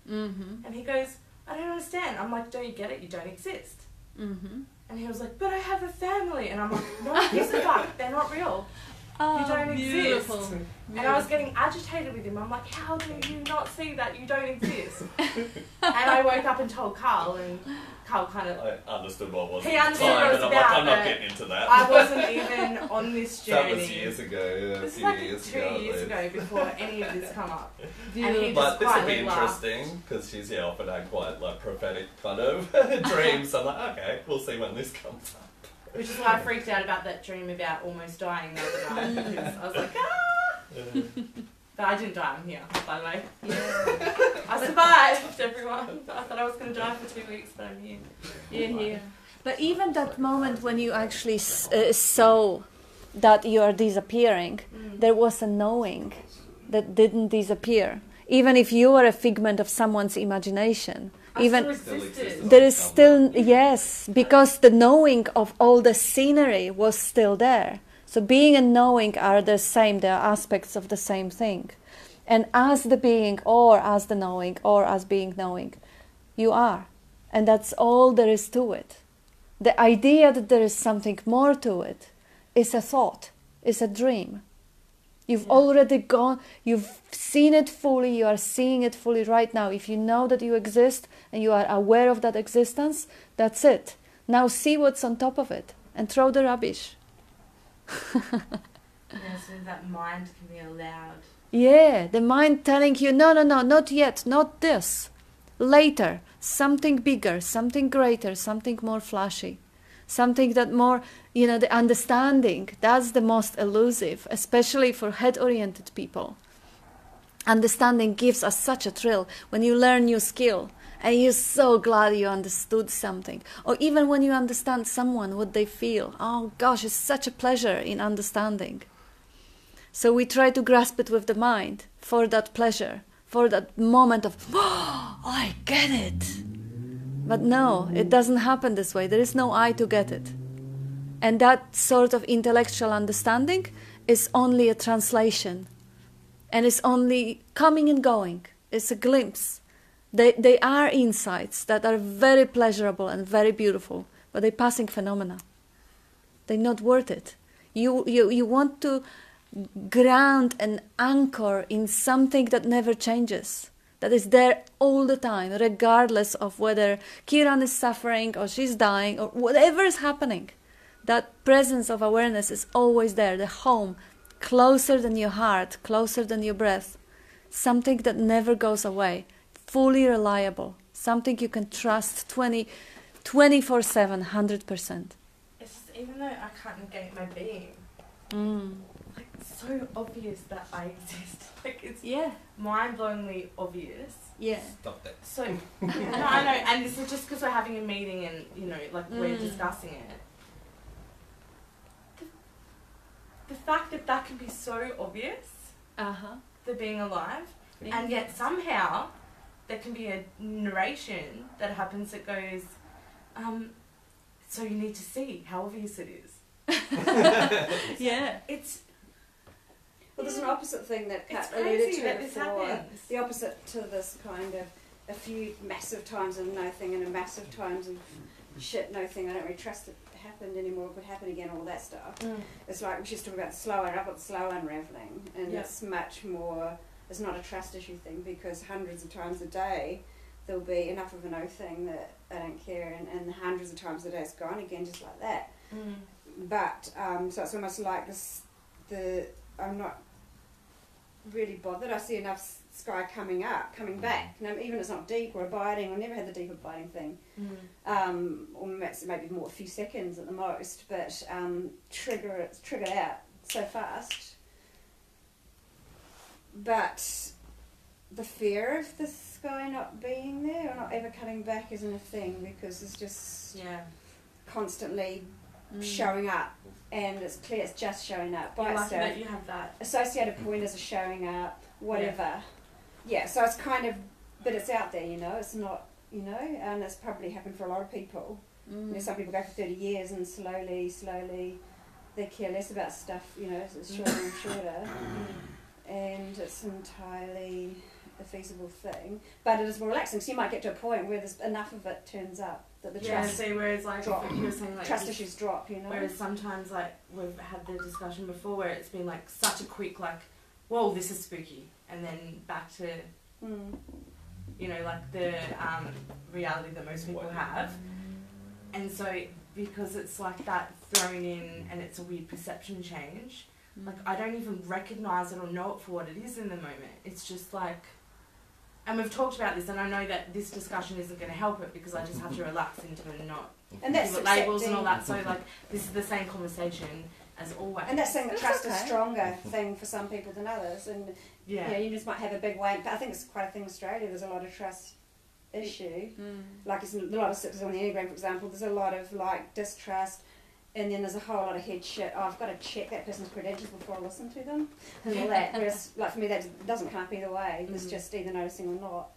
And he goes, I don't understand. I'm like, don't you get it? You don't exist. And he was like, but I have a family. And I'm like, no, this is fuck. They're not real. Oh, you don't beautiful. exist. And I was getting agitated with him. I'm like, how do you not see that you don't exist? And I woke up and told Carl, and Carl kind of... I understood what was He understood what it was and I'm about, like, I'm not but getting into that. I wasn't even on this journey. That was years ago, yeah, This a is few like years 2 ago. years ago before any of this come up. And he But just this will be quietly laughed. interesting, because she's often had quite like prophetic kind of dreams. I'm like, okay, we'll see when this comes up. Which is why I freaked out about that dream about almost dying the other night, because I was like, ah! But I didn't die, I'm here, by the way. Yeah. I survived, everyone. I thought I was going to die for 2 weeks, but I'm here. You're here. But even that moment when you actually saw that you are disappearing, there was a knowing that didn't disappear. Even if you were a figment of someone's imagination, even still existed. there is still, yes, because the knowing of all the scenery was still there. So being and knowing are the same, they are aspects of the same thing. And as the being, or as the knowing, or as being knowing, you are. And that's all there is to it. The idea that there is something more to it is a thought, is a dream. You've already gone, you've seen it fully, you are seeing it fully right now. If you know that you exist and you are aware of that existence, that's it. Now see what's on top of it and throw the rubbish. So that mind can be allowed. Yeah, the mind telling you, no, not yet, not this. Later, something bigger, something greater, something more flashy. Something that more, the understanding, that's the most elusive, especially for head-oriented people. Understanding gives us such a thrill when you learn new skill and you're so glad you understood something. Or even when you understand someone, what they feel. Oh gosh, it's such a pleasure in understanding. So we try to grasp it with the mind for that pleasure, for that moment of, oh, I get it. But no, it doesn't happen this way. There is no I to get it. And that sort of intellectual understanding is only a translation. And it's only coming and going. It's a glimpse. They are insights that are very pleasurable and very beautiful, but they're passing phenomena. They're not worth it. You want to ground and anchor in something that never changes. That is there all the time, regardless of whether Kiran is suffering or she's dying or whatever is happening. That presence of awareness is always there, the home, closer than your heart, closer than your breath. Something that never goes away, fully reliable, something you can trust 24/7, 100%. It's just, even though I can't negate my being, like, it's so obvious that I exist. Like, it's mind-blowingly obvious. Yeah. Stop that. So, no, I know, and this is just because we're having a meeting and, we're discussing it. The fact that that can be so obvious, the being alive, and yet somehow there can be a narration that happens that goes, so you need to see how obvious it is. Yeah. Well, there's an opposite thing that It's Kat alluded crazy to that this before. happens. The opposite to this kind of a few massive times of no thing and a massive times of shit, no thing, I don't really trust it happened anymore, it could happen again, all that stuff. It's like we should talk about the slow unravelling, and it's much more, it's not a trust issue thing, because hundreds of times a day there'll be enough of a no thing that I don't care, and hundreds of times a day it's gone again, just like that. But so it's almost like this, I'm not really bothered. I see enough sky coming back. Now, even if it's not deep or abiding, I never had the deep abiding thing. Or maybe more a few seconds at the most, but triggered out so fast. But the fear of the sky not being there or not ever coming back isn't a thing, because it's just constantly showing up, and it's clear it's just showing up by You're lucky itself. that you have that. Associated pointers are showing up, whatever. Yeah, so it's kind of, but it's out there, you know, it's not, you know, and it's probably happened for a lot of people. You know, some people go for 30 years and slowly, they care less about stuff, you know, it's shorter and shorter. And it's entirely a feasible thing. But it is more relaxing, so you might get to a point where there's enough of it turns up that the trust see, whereas like drop. you were saying, like Trust issues drop, you know. Whereas sometimes, like, we've had the discussion before where it's been like such a quick, like, whoa, this is spooky, and then back to, you know, like the reality that most people have. And so, because it's like that thrown in and it's a weird perception change, like, I don't even recognise it or know it for what it is in the moment. It's just like, and we've talked about this, and I know that this discussion isn't going to help it because I just have to relax into it and not And that's give it labels and all that. accepting. So, like, this is the same conversation as always. And that's saying that That's trust is a okay. stronger thing for some people than others. And yeah. you just might have a big wave. But I think it's quite a thing in Australia. There's a lot of trust issue. Like, there's a lot of on the Enneagram, for example, there's a lot of, like, distrust. And then there's a whole lot of head shit. Oh, I've got to check that person's credentials before I listen to them. And all that. Whereas, like, for me, that doesn't come up either way. It's just either noticing or not.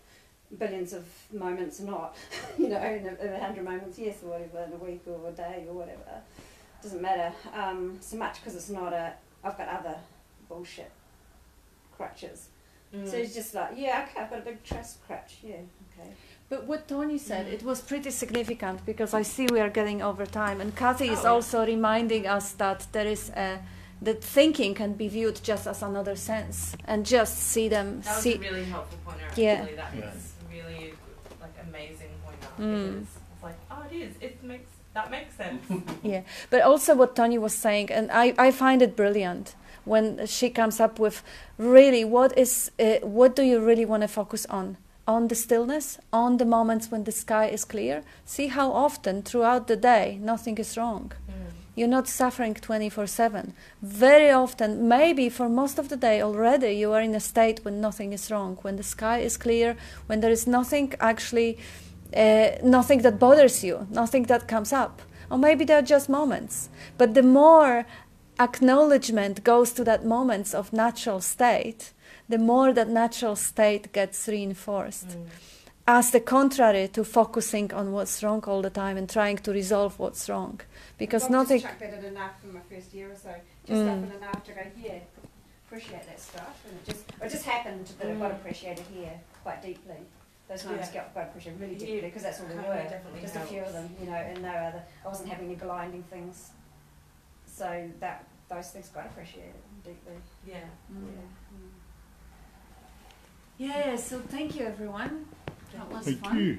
Billions of moments not. You know, in 100 moments, yes, or whatever, in a week or a day or whatever. Doesn't matter so much, because it's not I've got other bullshit crutches. So it's just like, yeah, okay, I've got a big trust crutch, yeah, okay. But what Tony said, it was pretty significant, because I see we are getting over time, and Kathy is also reminding us that there is that thinking can be viewed just as another sense, and just see them. That was a really helpful pointer, actually. Yeah. That was really, like, amazing pointer. Because it's like, oh, it is. That makes sense. Yeah, but also what Tony was saying, and I find it brilliant when she comes up with really what do you really want to focus on the stillness, on the moments when the sky is clear. See how often throughout the day nothing is wrong. You're not suffering 24/7. Very often, maybe for most of the day already, you are in a state when nothing is wrong, when the sky is clear, when there is nothing actually, nothing that bothers you, nothing that comes up. Or maybe they're just moments. But the more acknowledgement goes to that moments of natural state, the more that natural state gets reinforced. As the contrary to focusing on what's wrong all the time and trying to resolve what's wrong. Because I've nothing... just chucked at it enough in my first year or so. Just often enough to go, yeah, appreciate that stuff. And it just happened that I've got to appreciate it here quite deeply. Those moments got to appreciate really deeply, because that's all there were. Just a few of them, you know, and no other. I wasn't having any blinding things. So those things got to appreciate it deeply. Yeah. Yeah, so thank you everyone. That was Thank fun. you.